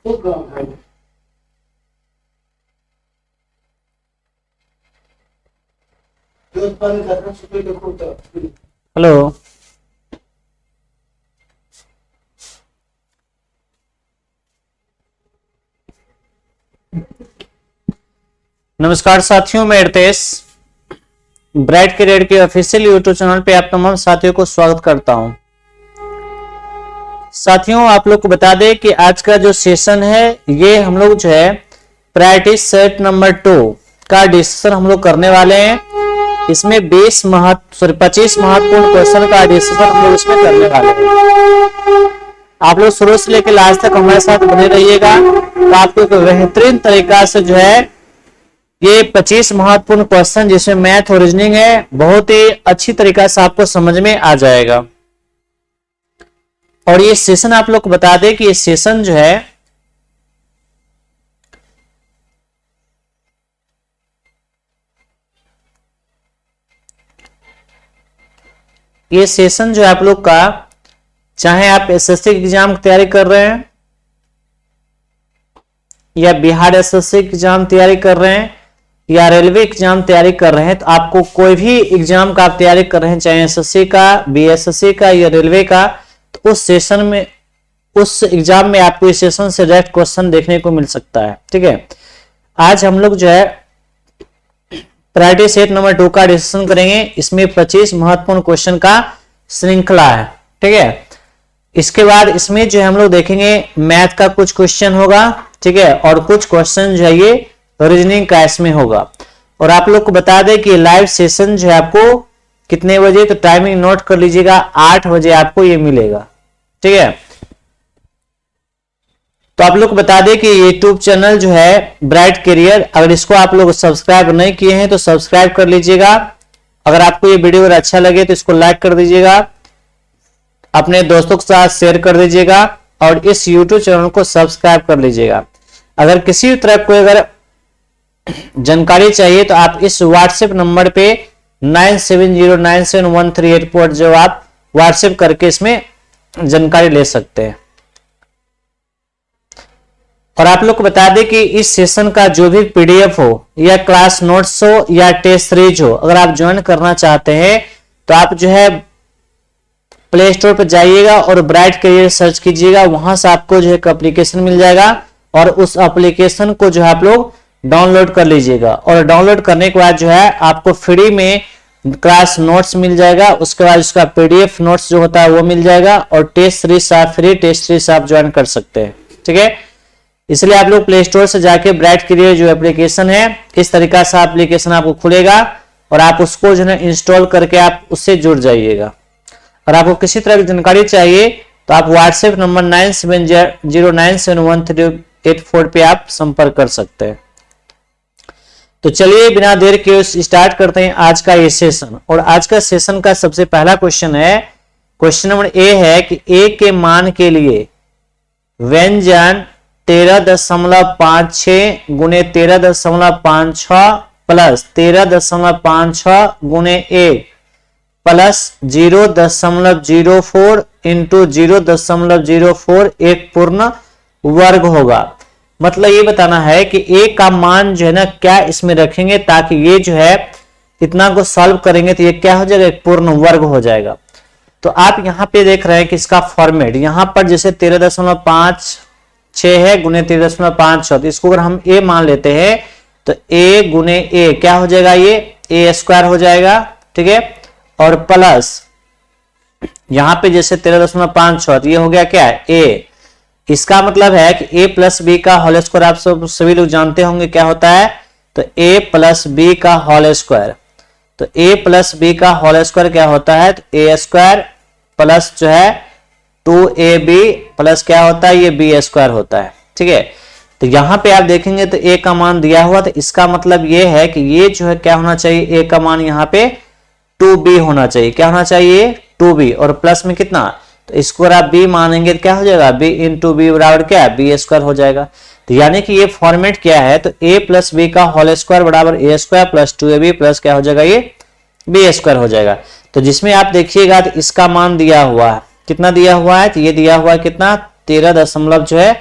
Hello, नमस्कार साथियों, मैं रितेश ब्राइट करियर के ऑफिशियल यूट्यूब चैनल पे आप तमाम साथियों को स्वागत करता हूं। साथियों, आप लोग को बता दें कि आज का जो सेशन है ये हम लोग जो है प्रायोरिटी सेट नंबर 2 का डिस्कशन हम लोग करने वाले हैं। इसमें 25 महत्वपूर्ण क्वेश्चन का डिस्कशन हम लोग इसमें करने वाले हैं। आप लोग शुरू से लेकर लास्ट तक हमारे साथ बने रहिएगा तो आपको एक बेहतरीन तरीका से जो है ये 25 महत्वपूर्ण क्वेश्चन जिसमें मैथ और रीजनिंग है बहुत ही अच्छी तरीका से आपको समझ में आ जाएगा। और ये सेशन आप लोग को बता दें कि ये सेशन जो है आप लोग का, चाहे आप एसएससी एग्जाम की तैयारी कर रहे हैं या बिहार एसएससी एग्जाम तैयारी कर रहे हैं या रेलवे एग्जाम तैयारी कर रहे हैं, तो आपको कोई भी एग्जाम का आप तैयारी कर रहे हैं, चाहे एसएससी का, बीएसएससी का या रेलवे का, तो उस सेशन में, उस एग्जाम में आपको इस सेशन से डायरेक्ट क्वेश्चन देखने को मिल सकता है। ठीक है, आज हम लोग जो है प्रायोरिटी सेट नंबर 2 का डिस्कशन करेंगे। इसमें 25 महत्वपूर्ण क्वेश्चन का श्रृंखला है। ठीक है, इसके बाद इसमें जो हम लोग देखेंगे मैथ का कुछ क्वेश्चन होगा। ठीक है, और कुछ क्वेश्चन जो है ये रीजनिंग का इसमें होगा। और आप लोग को बता दें कि लाइव सेशन जो है आपको कितने बजे, तो टाइमिंग नोट कर लीजिएगा, 8 बजे आपको ये मिलेगा। ठीक है, तो आप लोग को बता दें कि यूट्यूब चैनल जो है ब्राइट करियर, अगर इसको आप लोग सब्सक्राइब नहीं किए हैं तो सब्सक्राइब कर लीजिएगा। अगर आपको ये वीडियो अगर अच्छा लगे तो इसको लाइक कर दीजिएगा, अपने दोस्तों के साथ शेयर कर दीजिएगा और इस यूट्यूब चैनल को सब्सक्राइब कर लीजिएगा। अगर किसी भी तरह कोई अगर जानकारी चाहिए तो आप इस व्हाट्सएप नंबर पे 97097138 जो आप व्हाट्सएप करके इसमें जानकारी ले सकते हैं। और आप लोग को बता दें कि इस सेशन का जो भी पीडीएफ हो या क्लास नोट्स हो या टेस्ट सीरीज हो, अगर आप ज्वाइन करना चाहते हैं तो आप जो है प्ले स्टोर पर जाइएगा और ब्राइट करियर सर्च कीजिएगा। वहां से आपको जो है एक एप्लीकेशन मिल जाएगा और उस एप्लीकेशन को जो है आप लोग डाउनलोड कर लीजिएगा। और डाउनलोड करने के बाद जो है आपको फ्री में क्लास नोट्स मिल जाएगा, उसके बाद उसका पीडीएफ नोट्स जो होता है वो मिल जाएगा और टेस्ट सीरीज आप फ्री टेस्ट सीरीज आप ज्वाइन कर सकते हैं। ठीक है, इसलिए आप लोग प्ले स्टोर से जाके ब्राइट करियर जो एप्लीकेशन है, इस तरीका से एप्लीकेशन आपको खुलेगा और आप उसको जो है इंस्टॉल करके आप उससे जुड़ जाइएगा। और आपको किसी तरह की जानकारी चाहिए तो आप व्हाट्सएप नंबर 97097138 पे आप संपर्क कर सकते हैं। तो चलिए बिना देर के स्टार्ट करते हैं आज का ये सेशन। और आज का सेशन का सबसे पहला क्वेश्चन है, क्वेश्चन नंबर ए है कि ए के मान के लिए व्यंजन 13.56 गुणे 13.56 प्लस 13.56 गुणे 1 प्लस 0.04 इंटू 0.04 एक पूर्ण वर्ग होगा। मतलब ये बताना है कि ए का मान जो है ना क्या इसमें रखेंगे ताकि ये जो है इतना को सॉल्व करेंगे तो ये क्या हो जाएगा, एक पूर्ण वर्ग हो जाएगा। तो आप यहाँ पे देख रहे हैं कि इसका फॉर्मेट यहाँ पर जैसे 13.56 है गुने 13.56, तो इसको अगर हम ए मान लेते हैं तो ए गुने ए क्या हो जाएगा, ये ए स्क्वायर हो जाएगा। ठीक है, और प्लस यहां पे जैसे 13.56 ये हो गया क्या है ए। इसका मतलब है कि ए प्लस बी का होल स्क्वायर आप सब सभी लोग जानते होंगे क्या होता है, तो ए प्लस बी का होल स्क्वायर। तो ए प्लस बी का होल स्क्वायर क्या होता है, तो ए स्क्वायर प्लस जो है 2ab प्लस क्या होता है, ये बी स्क्वायर होता है। ठीक है, तो यहां पे आप देखेंगे तो ए का मान दिया हुआ, तो इसका मतलब ये है कि ये जो है क्या होना चाहिए, ए का मान यहाँ पे 2b होना चाहिए। क्या होना चाहिए, 2b, और प्लस में कितना, तो इसको अगर आप b मानेंगे तो क्या हो जाएगा, b इंटू बी बराबर क्या है, बी स्क्वायर हो जाएगा। तो यानी कि ये फॉर्मेट क्या है, तो a प्लस बी का होल स्क्वायर बराबर ए स्क्वायर प्लस 2ab प्लस क्या हो जाएगा, ये बी स्क्वायर हो जाएगा। तो जिसमें आप देखिएगा तो इसका मान दिया हुआ है, कितना दिया हुआ है, तो ये दिया हुआ है कितना, 13 दशमलव जो है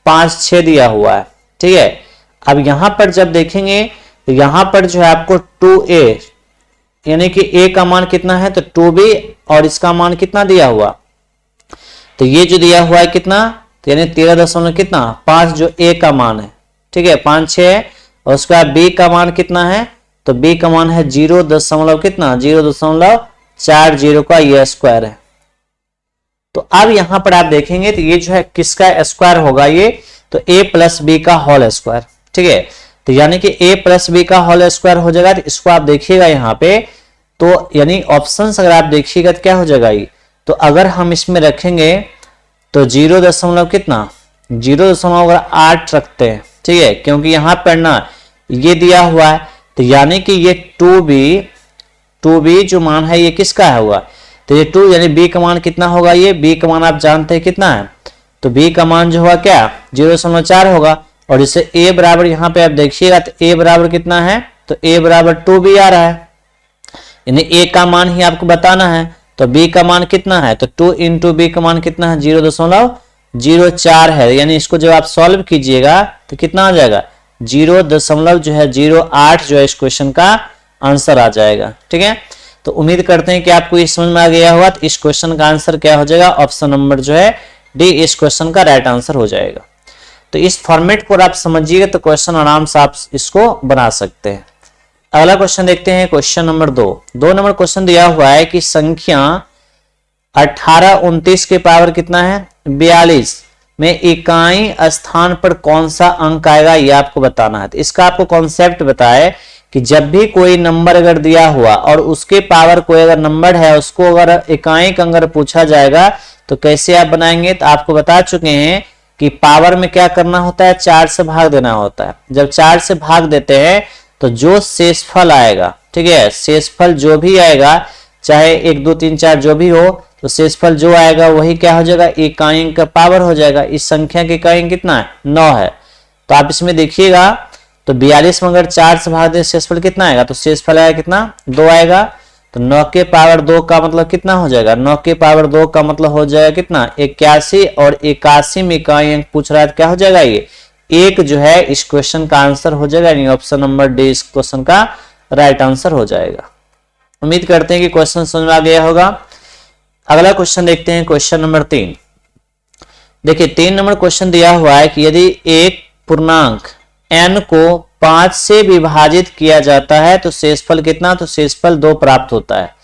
5 6 दिया हुआ है, ठीक है। अब यहां पर जब देखेंगे तो यहां पर जो है आपको 2a यानी कि a का मान कितना है, तो 2b और इसका मान कितना दिया हुआ, तो ये जो दिया हुआ है कितना, तो यानी 13 कितना 5 जो a का मान है, ठीक है 5 6 है। और उसके बाद b का मान कितना है, तो b का मान है 0 कितना 0.40 का ये स्क्वायर है। तो अब यहां पर आप देखेंगे तो ये जो है किसका स्क्वायर होगा, ये तो a प्लस बी का होल स्क्वायर, ठीक है। तो यानी कि a प्लस बी का होल स्क्वायर हो जाएगा। तो इसको आप देखिएगा यहाँ पे, तो यानी ऑप्शन अगर आप देखिएगा तो क्या हो जाएगा ये, तो अगर हम इसमें रखेंगे तो 0.8 रखते हैं, ठीक है, क्योंकि यहां पर ना ये दिया हुआ है। तो यानी कि ये 2b जो मान है ये किसका है हुआ, तो ये 2 यानी b का मान कितना होगा, ये b का मान आप जानते हैं कितना है, तो b का मान जो होगा क्या 0.4 होगा। और इसे a बराबर यहाँ पे आप देखिएगा तो a बराबर कितना है, तो a बराबर 2b आ रहा है, यानी a का मान ही आपको बताना है। तो b का मान कितना है, तो 2 इंटू बी का मान कितना है 0.04 है, यानी इसको जब आप सॉल्व कीजिएगा तो कितना आ जाएगा 0.08 जो है इस क्वेश्चन का आंसर आ जाएगा, ठीक है। तो उम्मीद करते हैं कि आपको ये समझ में आ गया होगा। तो इस क्वेश्चन का आंसर क्या हो जाएगा, ऑप्शन नंबर जो है डी इस क्वेश्चन का राइट आंसर हो जाएगा। तो इस फॉर्मेट को आप समझिएगा तो क्वेश्चन आराम से आप इसको बना सकते हैं। अगला क्वेश्चन देखते हैं, क्वेश्चन नंबर 2 नंबर क्वेश्चन दिया हुआ है कि संख्या 18 29 के पावर कितना है 42 में इकाई स्थान पर कौन सा अंक आएगा, ये आपको बताना है। तो इसका आपको कॉन्सेप्ट बताए कि जब भी कोई नंबर अगर दिया हुआ और उसके पावर कोई अगर नंबर है, उसको अगर इकाई का अगर पूछा जाएगा तो कैसे आप बनाएंगे। तो आपको बता चुके हैं कि पावर में क्या करना होता है, 4 से भाग देना होता है। जब 4 से भाग देते हैं तो जो शेषफल आएगा, ठीक है, शेषफल जो भी आएगा चाहे 1 2 3 4 जो भी हो, तो शेषफल जो आएगा वही क्या हो जाएगा इकाई का पावर हो जाएगा। इस संख्या की इकाई कितना है 9 है। तो आप इसमें देखिएगा तो 42 में अगर 4 से भाग दे शेषफल कितना आएगा, तो शेषफल आएगा कितना 2 आएगा। तो 9 के पावर 2 का मतलब कितना हो जाएगा, 9 के पावर 2 का मतलब हो जाएगा कितना 81 और 81 में इकाई अंक पूछ रहा है, क्या हो जाएगा ये 1 जो है इस क्वेश्चन का आंसर हो जाएगा, यानी ऑप्शन नंबर डी इस क्वेश्चन का राइट आंसर हो जाएगा। उम्मीद करते हैं कि क्वेश्चन समझ में आ गया होगा। अगला क्वेश्चन देखते हैं, क्वेश्चन नंबर 3। देखिए 3 नंबर क्वेश्चन दिया हुआ है कि यदि एक पूर्णांक n को 5 से विभाजित किया जाता है तो शेषफल कितना, तो शेषफल 2 प्राप्त होता है।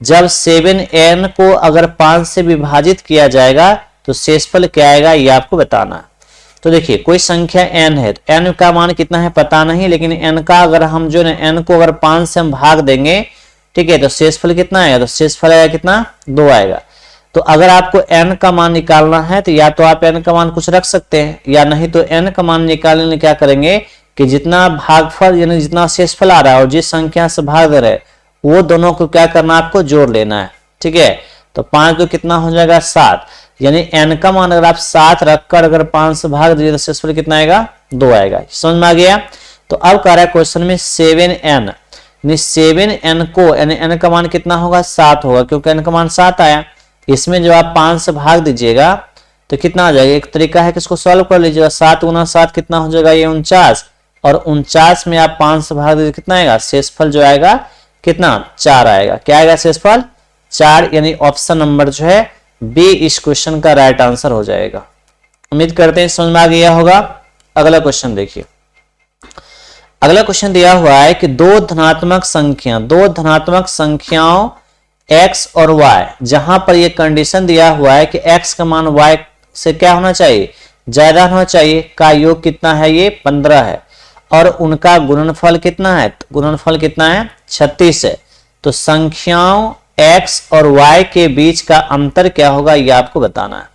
जब 7n को अगर 5 से विभाजित किया जाएगा तो शेषफल क्या आएगा, ये आपको बताना है। तो देखिए कोई संख्या n है, तो n का मान कितना है पता नहीं, लेकिन n का अगर हम जो है n को अगर 5 से हम भाग देंगे, ठीक है, तो शेषफल कितना आएगा, तो शेषफल आएगा कितना 2 आएगा। तो अगर आपको n का मान निकालना है तो या तो आप n का मान कुछ रख सकते हैं, या नहीं तो n का मान निकालने में क्या करेंगे कि जितना भागफल यानी जितना शेषफल आ रहा है और जिस संख्या से भाग रहे वो दोनों को क्या करना आपको जोड़ लेना है, ठीक है। तो 5 तो कितना हो जाएगा 7, यानी n का मान अगर आप 7 रखकर अगर 5 से भाग दीजिए तो शेषफल कितना आएगा 2 आएगा। समझ में आ गया। तो अब कह रहा है क्वेश्चन में 7n 7n को यानी n का मान कितना होगा 7 होगा, क्योंकि n का मान 7 आया। इसमें जब आप 5 से भाग दीजिएगा तो कितना आ जाएगा, एक तरीका है कि इसको सॉल्व कर लीजिएगा। 7 गुना 7 कितना हो जाएगा ये 49, और 49 में आप 5 से भाग दीजिए कितना आएगा, शेषफल जो आएगा कितना 4 आएगा। क्या आएगा शेषफल 4, यानी ऑप्शन नंबर जो है बी इस क्वेश्चन का राइट आंसर हो जाएगा। उम्मीद करते हैं समझ में आ गया होगा। अगला क्वेश्चन देखिए, अगला क्वेश्चन दिया हुआ है कि दो धनात्मक संख्याओं x और y, जहां पर ये कंडीशन दिया हुआ है कि x का मान y से क्या होना चाहिए ज्यादा होना चाहिए, का योग कितना है ये 15 है, और उनका गुणनफल कितना है, गुणनफल कितना है 36 है। तो संख्याओं x और y के बीच का अंतर क्या होगा ये आपको बताना है।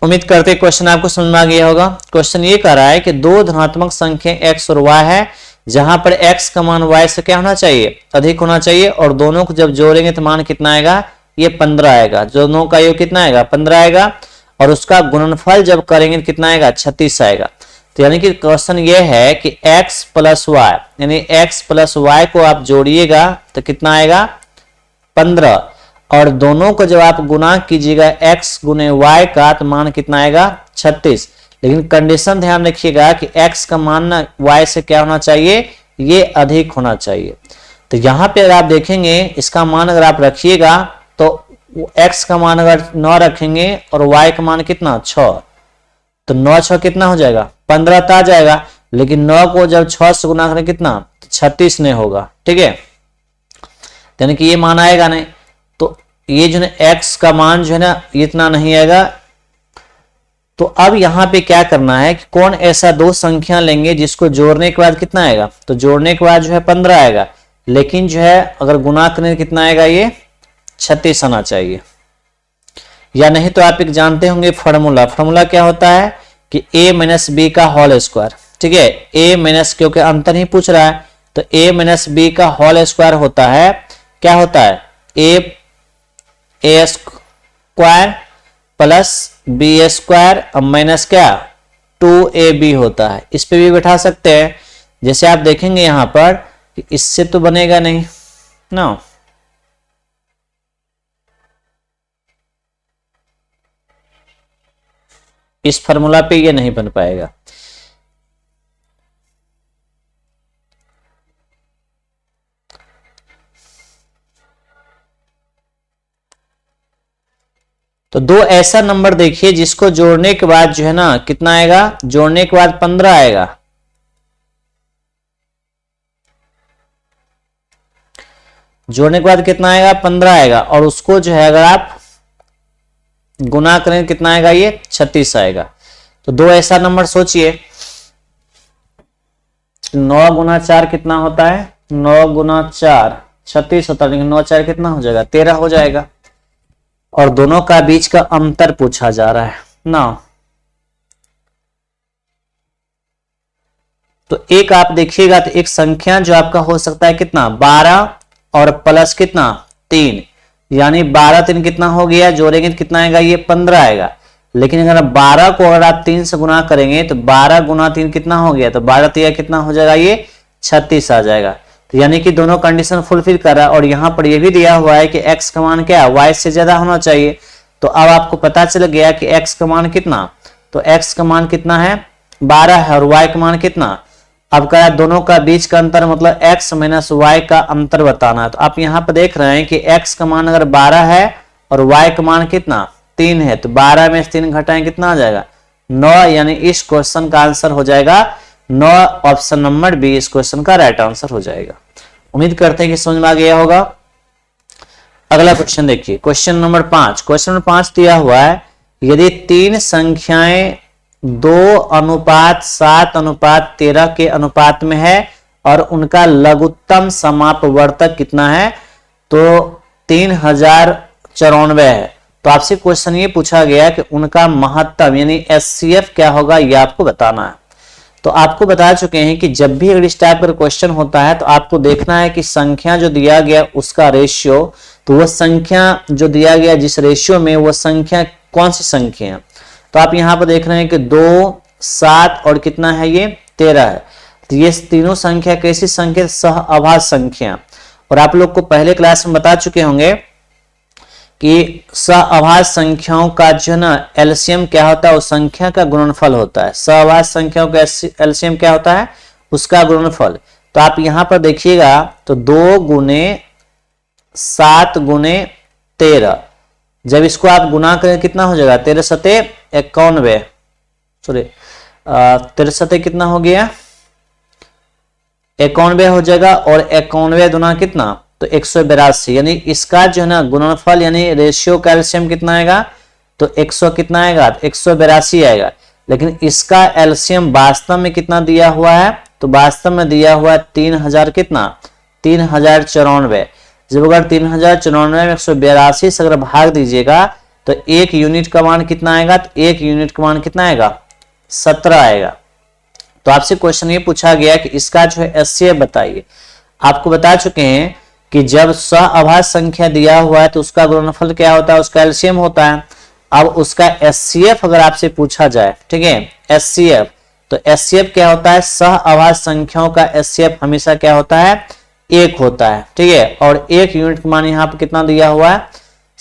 उम्मीद करते हैं क्वेश्चन आपको समझ में आ गया होगा। क्वेश्चन ये कह रहा है कि दो धनात्मक संख्या x और y है, जहां पर x का मान y से क्या होना चाहिए अधिक होना चाहिए, और दोनों को जब जोड़ेंगे तो मान कितना आएगा ये 15 आएगा। दोनों का योग कितना आएगा 15 आएगा, और उसका गुणनफल जब करेंगे तो कितना आएगा 36 आएगा। तो यानी कि क्वेश्चन ये है कि x प्लस वाई यानी x प्लस वाई को आप जोड़िएगा तो कितना आएगा 15, और दोनों को जब आप गुना कीजिएगा x गुने y का तो मान कितना आएगा 36। लेकिन कंडीशन ध्यान रखिएगा कि x का मान ना y से क्या होना चाहिए, ये अधिक होना चाहिए। तो यहाँ पे अगर आप देखेंगे इसका मान अगर आप रखिएगा तो x का मान अगर 9 रखेंगे और y का मान कितना 6, तो 9 6 कितना हो जाएगा 15 तो आ जाएगा। लेकिन 9 को जब 6 से गुना करें कितना 36 नहीं होगा, ठीक है, यानी कि ये मान आएगा नहीं। तो ये जो है x का मान जो है ना इतना नहीं आएगा। तो अब यहाँ पे क्या करना है कि कौन ऐसा दो संख्या लेंगे जिसको जोड़ने के बाद कितना आएगा, तो जोड़ने के बाद जो है 15 आएगा, लेकिन जो है अगर गुना करने कितना आएगा ये 36 आना चाहिए। या नहीं तो आप एक जानते होंगे फॉर्मूला क्या होता है कि a माइनस बी का होल स्क्वायर, ठीक है, a माइनस क्योंकि अंतर ही पूछ रहा है तो a माइनस बी का होल स्क्वायर होता है, क्या होता है a square plus B square minus क्या 2ab होता है। इस पे भी बैठा सकते हैं। जैसे आप देखेंगे यहां पर कि इससे तो बनेगा नहीं ना, इस फार्मूला पे ये नहीं बन पाएगा। तो दो ऐसा नंबर देखिए जिसको जोड़ने के बाद जो है ना कितना आएगा, जोड़ने के बाद 15 आएगा। जोड़ने के बाद कितना आएगा 15 आएगा, और उसको जो है अगर आप गुना करें कितना आएगा ये 36 आएगा। तो दो ऐसा नंबर सोचिए, 9 गुना 4 कितना होता है, 9 गुना 4 36 होता है, लेकिन 9 4 कितना हो जाएगा 13 हो जाएगा। और दोनों का बीच का अंतर पूछा जा रहा है ना। तो एक आप देखिएगा तो एक संख्या जो आपका हो सकता है कितना 12 और प्लस कितना 3, यानी 12 3 कितना हो गया, जोड़ेंगे तो कितना आएगा ये 15 आएगा। लेकिन अगर 12 को अगर आप 3 से गुना करेंगे तो 12 गुना 3 कितना हो गया, तो 12 3 कितना हो जाएगा ये 36 आ जाएगा। तो यानी कि दोनों कंडीशन फुलफिल कर रहा है। और यहाँ पर यह भी दिया हुआ है कि x का मान क्या है y से ज्यादा होना चाहिए। तो अब आपको पता चल गया कि x का मान कितना, तो x का मान कितना है 12 है और y का मान कितना। अब क्या दोनों का बीच का अंतर मतलब x माइनस y का अंतर बताना है। तो आप यहाँ पर देख रहे हैं कि x का मान अगर 12 है और y का मान कितना 3 है, तो 12 में 3 घटाएं कितना आ जाएगा 9, यानी इस क्वेश्चन का आंसर हो जाएगा 9। ऑप्शन नंबर बी इस क्वेश्चन का राइट आंसर हो जाएगा। उम्मीद करते हैं कि समझ में आ गया होगा। अगला क्वेश्चन देखिए, क्वेश्चन नंबर 5। क्वेश्चन नंबर 5 दिया हुआ है, यदि 3 संख्याएं 2:7:13 के अनुपात में है और उनका लघुत्तम समापवर्तक कितना है, तो 3094 है। तो आपसे क्वेश्चन ये पूछा गया कि उनका महत्तम यानी एचसीएफ क्या होगा, ये आपको बताना है। तो आपको बता चुके हैं कि जब भी अगर इस टाइप का क्वेश्चन होता है तो आपको देखना है कि संख्या जो दिया गया उसका रेशियो, तो वह संख्या जो दिया गया जिस रेशियो में वो संख्या कौन सी संख्या है। तो आप यहाँ पर देख रहे हैं कि 2 7 और कितना है ये 13 है। तो ये तीनों संख्या कैसी संख्या, सह अभाज्य संख्या। और आप लोग को पहले क्लास में बता चुके होंगे कि सहअभाज्य संख्याओं का जो ना एलसीएम क्या होता है, उस संख्या का गुणनफल होता है। सहअभाज्य संख्याओं का एलसीएम क्या होता है, उसका गुणनफल। तो आप यहां पर देखिएगा तो 2 गुने 7 गुने 13, जब इसको आप गुना करें कितना हो जाएगा 13 सते 91, सॉरी 13 सते कितना हो गया 91 हो जाएगा। और 91 दुना कितना तो 182, यानी इसका जो है ना गुणनफल यानी रेशियो कैल्शियम कितना आएगा, तो 100 कितना आएगा 182 आएगा। लेकिन इसका एलसीएम वास्तव में कितना दिया हुआ है, तो वास्तव में दिया हुआ है 3000 कितना 3094। जब अगर 3094 में 182 से अगर भाग दीजिएगा तो एक यूनिट का मान कितना आएगा, तो एक यूनिट का मान कितना आएगा 17 आएगा। तो आपसे क्वेश्चन ये पूछा गया कि इसका जो है एचसीएफ बताइए। आपको बता चुके हैं कि जब सहअभाज्य संख्या दिया हुआ है तो उसका गुणनफल क्या होता है, उसका एलसीएम होता है। अब उसका एचसीएफ अगर आपसे पूछा जाए, ठीक है, एचसीएफ, तो एचसीएफ क्या होता है, सहअभाज्य संख्याओं का एचसीएफ हमेशा क्या होता है 1 होता है, ठीक है। और एक यूनिट मान यहाँ पर कितना दिया हुआ है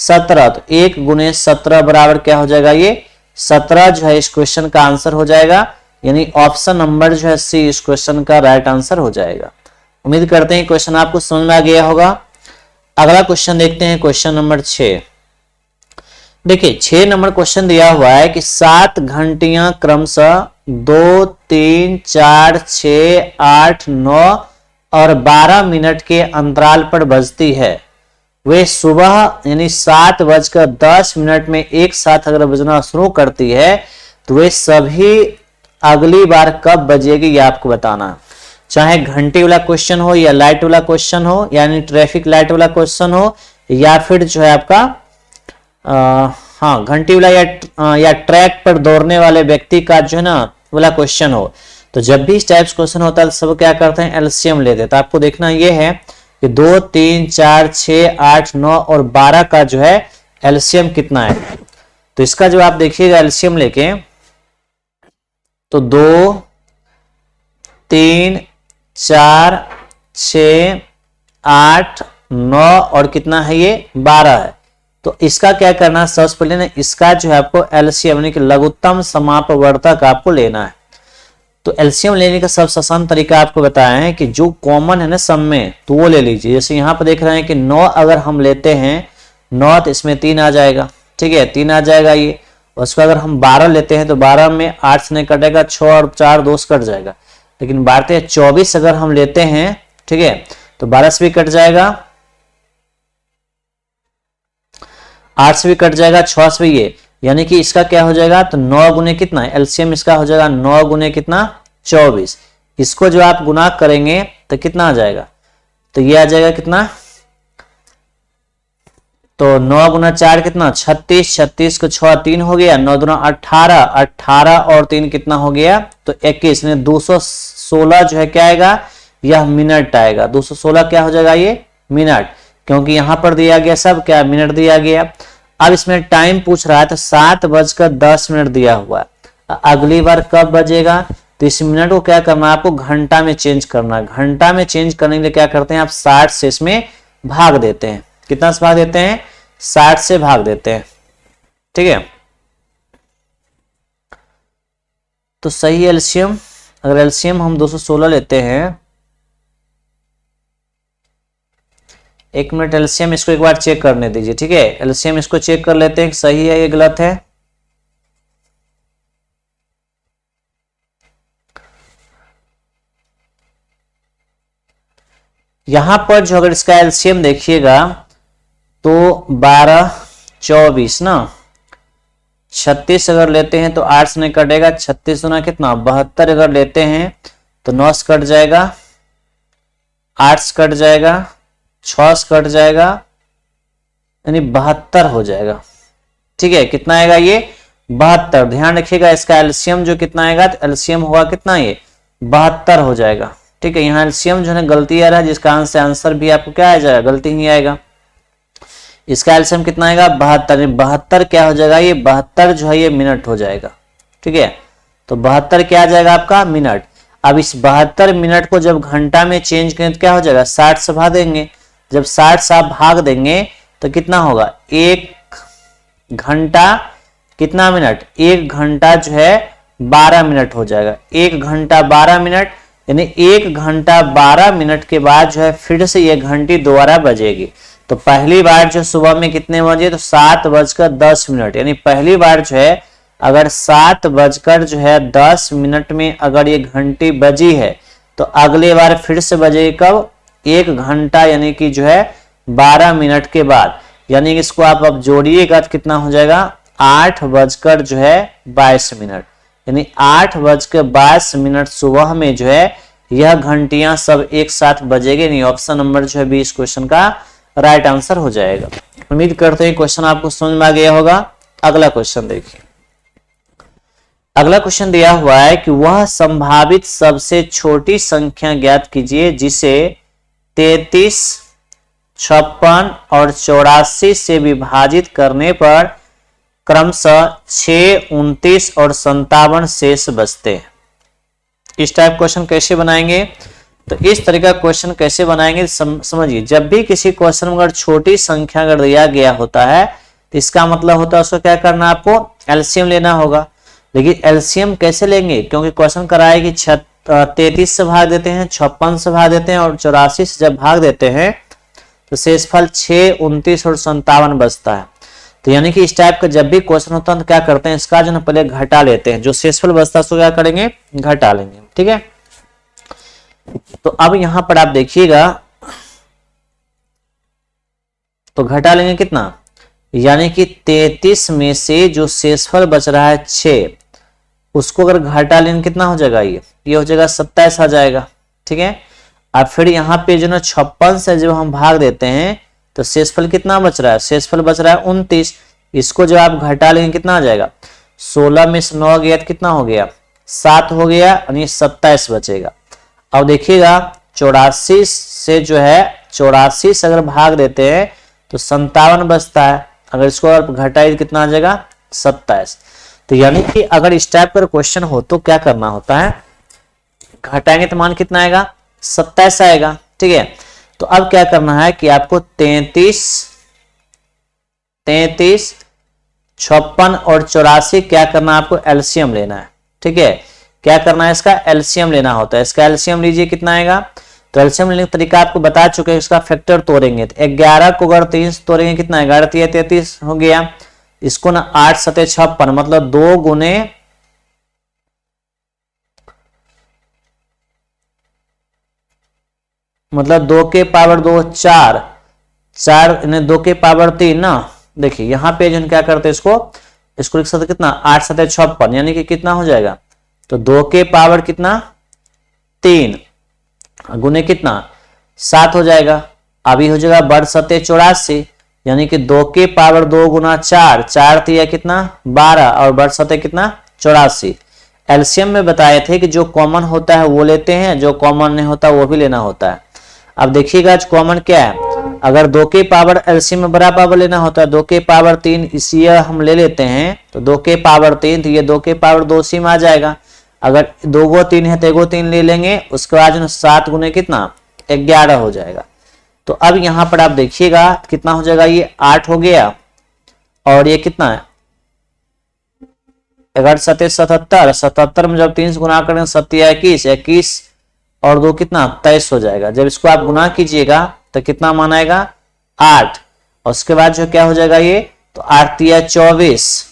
17, तो 1 गुने 17 बराबर क्या हो जाएगा, ये 17 जो है इस क्वेश्चन का आंसर हो जाएगा। यानी ऑप्शन नंबर जो है सी इस क्वेश्चन का राइट आंसर हो जाएगा। उम्मीद करते हैं क्वेश्चन आपको समझ में आ गया होगा। अगला क्वेश्चन देखते हैं, क्वेश्चन नंबर 6। देखिए 6 नंबर क्वेश्चन दिया हुआ है कि 7 घंटियां क्रमशः 2, 3, 4, 6, 8, 9 और 12 मिनट के अंतराल पर बजती है। वे सुबह यानी 7:10 में एक साथ अगर बजना शुरू करती है तो वे सभी अगली बार कब बजेगी ये आपको बताना है। चाहे घंटी वाला क्वेश्चन हो या लाइट वाला क्वेश्चन हो, यानी ट्रैफिक लाइट वाला क्वेश्चन हो, या फिर जो है आपका हाँ घंटी वाला या ट्रैक पर दौड़ने वाले व्यक्ति का जो है ना वाला क्वेश्चन हो, तो जब भी इस टाइप क्वेश्चन होता है तो सब क्या करते हैं, एलसीएम लेते हैं। तो आपको देखना ये है कि 2, 3, 4, 6, 8, 9 और 12 का जो है एलसीएम कितना है। तो इसका जो आप देखिएगा एलसीएम लेके, तो 2, 3, 4, 6, 8, 9 और कितना है ये 12 है। तो इसका क्या करना है, सबसे पहले ना इसका जो है आपको एलसीएम यानी कि लघुत्तम समापवर्तक आपको लेना है। तो एलसीएम लेने का सबसे आसान तरीका आपको बताया है कि जो कॉमन है ना सब में, तो वो ले लीजिए। जैसे यहाँ पर देख रहे हैं कि 9 अगर हम लेते हैं 9, तो इसमें 3 आ जाएगा, ठीक है 3 आ जाएगा ये। उसको अगर हम 12 लेते हैं तो 12 में 8 से नहीं कटेगा, 6 और 4 2 कट जाएगा। लेकिन 24 अगर हम लेते हैं, ठीक है, तो 12 से भी कट जाएगा, 8 से भी कट जाएगा, 6 से भी ये, यानी कि इसका क्या हो जाएगा, तो 9 गुने कितना एलसीएम इसका हो जाएगा 9 गुने कितना 24। इसको जो आप गुना करेंगे तो कितना आ जाएगा, तो ये आ जाएगा कितना, तो 9 गुना 4 कितना 36, 36 को 6 3 हो गया, 9 दूना 18, 18 और 3 कितना हो गया, तो 21। 216 जो है क्या आएगा, यह मिनट आएगा। 216 क्या हो जाएगा, ये मिनट, क्योंकि यहां पर दिया गया सब क्या मिनट दिया गया। अब इसमें टाइम पूछ रहा है तो 7:10 दिया हुआ है। अगली बार कब बजेगा, तो इस मिनट को क्या करना है आपको घंटा में चेंज करना है। घंटा में चेंज करने के लिए क्या करते हैं आप 60 से इसमें भाग देते हैं। कितना से भाग देते हैं, 60 से भाग देते हैं, ठीक है। तो सही एलसीएम, अगर एलसीएम हम 216 लेते हैं, 1 मिनट एलसीएम इसको एक बार चेक करने दीजिए, ठीक है। एलसीएम इसको चेक कर लेते हैं सही है या गलत है। यहां पर जो अगर इसका एलसीएम देखिएगा तो 12, 24 ना, 36 अगर लेते हैं तो 8 से नहीं कटेगा, 36 गुना कितना 72 अगर लेते हैं तो 9 से कट जाएगा, 8 से कट जाएगा, 6 से कट जाएगा, यानी 72 हो जाएगा, ठीक है। कितना आएगा ये 72। ध्यान रखिएगा इसका एलसीएम जो कितना आएगा, तो एलसीएम होगा कितना ये 72 हो जाएगा, ठीक है। यहाँ एलसीएम जो है गलती आ रहा है, जिसका आंसर भी आपको क्या आ जाएगा, गलती ही आएगा। इसका एलसीएम कितना आएगा 72, 72 क्या हो जाएगा, ये 72 जो है ये मिनट हो जाएगा, ठीक है। तो 72 क्या आ जाएगा आपका मिनट। अब इस 72 मिनट को जब घंटा में चेंज करें तो क्या हो जाएगा, 60 से भाग देंगे। जब 60 से आप भाग देंगे तो कितना होगा, 1 घंटा कितना मिनट, 1 घंटा जो है 12 मिनट हो जाएगा। 1 घंटा 12 मिनट, यानी 1 घंटा 12 मिनट के बाद जो है फिर से ये घंटी दोबारा बजेगी। तो पहली बार जो सुबह में कितने बजे, तो 7:10, यानी पहली बार जो है अगर 7:10 में अगर ये घंटी बजी है तो अगली बार फिर से बजेगी कब, 1 घंटा यानी कि जो है 12 मिनट के बाद। यानी इसको आप अब जोड़िएगा तो कितना हो जाएगा 8:22, यानी 8:22 सुबह में जो है यह घंटियां सब एक साथ बजेगी। नहीं, ऑप्शन नंबर जो है बी इस क्वेश्चन का राइट आंसर हो जाएगा। उम्मीद करते हैं क्वेश्चन आपको समझ में आ गया होगा। अगला क्वेश्चन देखिए। अगला क्वेश्चन दिया हुआ है कि वह संभावित सबसे छोटी संख्या ज्ञात कीजिए जिसे 33, 56 और 84 से विभाजित करने पर क्रमशः 6, 29 और 57 शेष बचते हैं। इस टाइप क्वेश्चन कैसे बनाएंगे, तो इस तरीके का क्वेश्चन कैसे बनाएंगे समझिए। जब भी किसी क्वेश्चन में अगर छोटी संख्या अगर दिया गया होता है तो इसका मतलब होता है उसको क्या करना है, आपको एलसीएम लेना होगा। लेकिन एलसीएम कैसे लेंगे, क्योंकि क्वेश्चन कराया कि 33 से भाग देते हैं, 56 से भाग देते हैं और 84 से जब भाग देते हैं तो शेषफल 6, 29 और 57 बचता है। तो यानी कि इस टाइप का जब भी क्वेश्चन होता है तो क्या करते हैं, इसका जो है पहले घटा लेते हैं, जो शेषफल बचता है उसको क्या करेंगे, घटा लेंगे। ठीक है, तो अब यहां पर आप देखिएगा, तो घटा लेंगे कितना, यानी कि 33 में से जो शेषफल बच रहा है 6, उसको अगर घटा लेंगे कितना हो जाएगा, ये हो जाएगा 27 आ जाएगा। ठीक है, अब फिर यहाँ पे जो ना 56 से जब हम भाग देते हैं तो शेषफल कितना बच रहा है, शेषफल बच रहा है 29। इसको जब आप घटा लेंगे कितना आ जाएगा, 16 में से 9 गया तो कितना हो गया, 7 हो गया, यानी 27 बचेगा। अब देखिएगा 84 से जो है 84 से अगर भाग देते हैं तो 57 बचता है, अगर इसको आप घटाए कितना आ जाएगा, 27। तो यानी कि अगर इस टाइप का क्वेश्चन हो तो क्या करना होता है, घटाएंगे तो मान कितना आएगा, 27 आएगा। ठीक है, तो अब क्या करना है कि आपको 33, 56 और 84 क्या करना है, आपको एलसीएम लेना है। ठीक है, क्या करना है, इसका एलसीएम लेना होता है। इसका एलसीएम लीजिए कितना आएगा, तो एलसीएम लेने का तरीका आपको बता चुके हैं, इसका फैक्टर तोड़ेंगे तो 11 को अगर 3 से तोड़ेंगे कितना है, 11 3 33 हो गया। इसको ना 8 7 56 मतलब 2 गुने मतलब 2 के पावर 2 4 इन्हें 2 के पावर 3 ना। देखिए यहाँ पे जो क्या करते हैं इसको लिख सकते कितना, 8 7 56 यानी कि कितना हो जाएगा, तो 2 के पावर कितना 3 गुने कितना 7 हो जाएगा। अभी हो जाएगा बढ़ 7 84 यानी कि 2 के पावर 2 गुना 4 3 कितना 12 और बढ़ 7 कितना 84। एलसीएम में बताए थे कि जो कॉमन होता है वो लेते हैं, जो कॉमन नहीं होता वो भी लेना होता है। अब देखिएगा कॉमन क्या है, अगर 2 के पावर एलसीएम में बड़ा पावर लेना होता है, 2 के पावर 3 इसी हम ले लेते हैं, तो 2 के पावर 3 तो ये 2 के पावर 2 सी में आ जाएगा। अगर 2 गो 3 है तो 1 गो 3 ले लेंगे, उसके बाद 7 गुने कितना 11 हो जाएगा। तो अब यहां पर आप देखिएगा कितना हो जाएगा, ये 8 हो गया और ये कितना है 11 7 77, 77 में जब 3 से गुना करें 7 21, 21 और 2 कितना 23 हो जाएगा। जब इसको आप गुना कीजिएगा तो कितना मान आएगा 8, और उसके बाद जो क्या हो जाएगा ये, तो 8 3 24।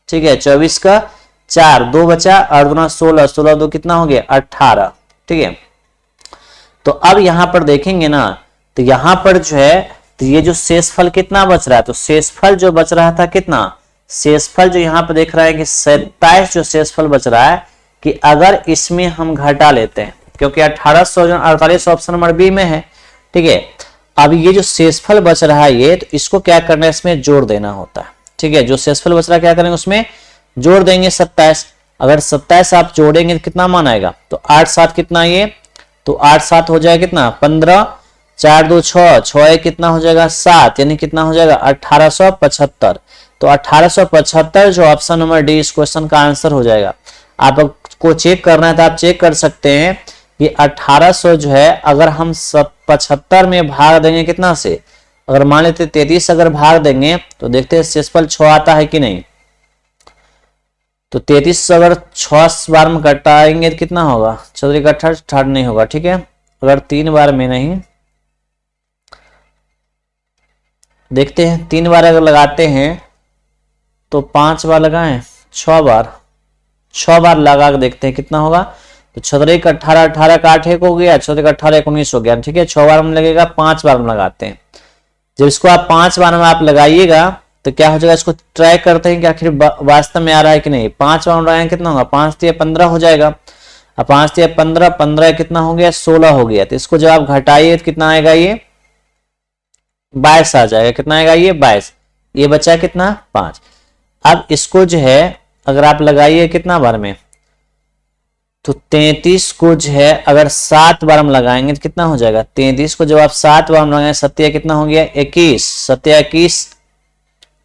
ठीक है, 24 का 4 2 बचा और गुना 16, 16 2 कितना हो गया 18। ठीक है, तो अब यहां पर देखेंगे ना, तो यहां पर जो है तो ये जो शेषफल कितना बच रहा है, तो शेषफल जो बच रहा था कितना, शेषफल जो यहां पर देख रहा है कि 27 जो शेषफल बच रहा है, कि अगर इसमें हम घटा लेते हैं क्योंकि 1848 ऑप्शन नंबर बी में है। ठीक है, अब ये जो शेषफल बच रहा है ये, तो इसको क्या करना है, इसमें जोड़ देना होता है। ठीक है, जो शेषफल बच रहा है क्या करेंगे, उसमें जोड़ देंगे 27। अगर 27 आप जोड़ेंगे तो कितना मान आएगा, तो 8 7 कितना ये, तो 8 7 हो जाएगा कितना 15, 4 2 6 6 कितना हो जाएगा 7, यानी कितना हो जाएगा 1875। तो 1875 जो ऑप्शन नंबर डी इस क्वेश्चन का आंसर हो जाएगा। आपको चेक करना है तो आप चेक कर सकते हैं कि 1800 जो है अगर हम 75 में भाग देंगे कितना से, अगर मान लेते 33 अगर भाग देंगे तो देखते हैं शेषफल 6 आता है कि नहीं। तो 33 अगर 6 बार में घटाएंगे तो कितना होगा, 4 18 नहीं होगा। ठीक है, अगर 3 बार में नहीं, देखते हैं 3 बार अगर लगाते हैं तो 5 बार लगाएं, 6 बार लगा के देखते हैं कितना होगा। तो 6 18 18 का 8 1 हो गया, 6 18 19 हो गया। ठीक है, 6 बार में लगेगा, 5 बार में लगाते हैं। जब इसको आप 5 बार में आप लगाइएगा तो क्या हो जाएगा, इसको ट्राई करते हैं कि आखिर वास्तव में आ रहा है कि नहीं। 5 बार में लगाएंगे कितना होगा, 5 3 15 हो जाएगा। अब 5 3 15 15 कितना हो गया 16 हो गया। तो इसको जब आप घटाइए तो कितना आएगा, ये 22 आ जाएगा। कितना आएगा ये 22, ये बचा कितना 5। अब इसको जो है अगर आप लगाइए कितना बार में, तो 33 को जो है अगर 7 बार में लगाएंगे तो कितना हो जाएगा, 33 को जब आप 7 बार में लगाएंगे 7 कितना हो गया 21, 7 21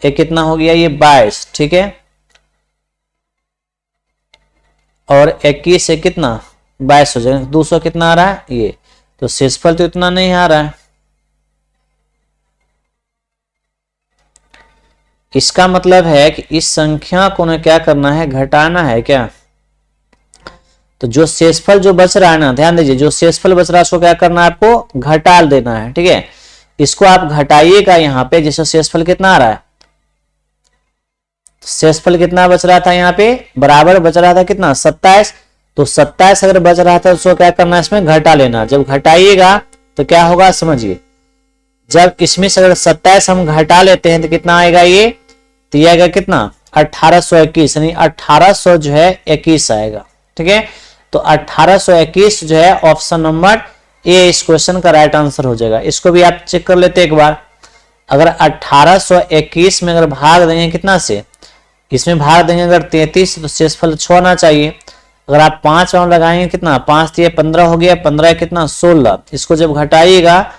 ये कितना हो गया ये 22। ठीक है, और 21 से कितना 22 हो जाएगा, 200 कितना आ रहा है ये तो शेषफल तो इतना नहीं आ रहा है। इसका मतलब है कि इस संख्या को ना क्या करना है, घटाना है क्या। तो जो शेषफल जो बच रहा है ना, ध्यान दीजिए, जो शेषफल बच रहा है उसको क्या करना है, आपको घटा देना है। ठीक है, इसको आप घटाइएगा यहाँ पे, जैसे शेषफल कितना आ रहा है, शेषफल कितना बच रहा था यहाँ पे, बराबर बच रहा था कितना, 27। तो 27 अगर बच रहा था उसको क्या करना है, इसमें घटा लेना। जब घटाइएगा तो क्या होगा समझिए, जब इसमें से अगर 27 हम घटा लेते हैं तो कितना आएगा ये, तो ये आएगा कितना 1821, यानी 1800 जो है 21 आएगा। ठीक है, तो 1821 जो है ऑप्शन नंबर ए इस क्वेश्चन का राइट आंसर हो जाएगा। इसको भी आप चेक कर लेते एक बार। अगर 1821 में अगर भाग देंगे कितना से, इसमें भाग देंगे अगर 33 तो शेषफल 6 आना चाहिए। अगर आप 5 राउंड लगाएंगे कितना, 5 दिए 15 हो गया, 15 कितना 16। इसको जब घटाइएगा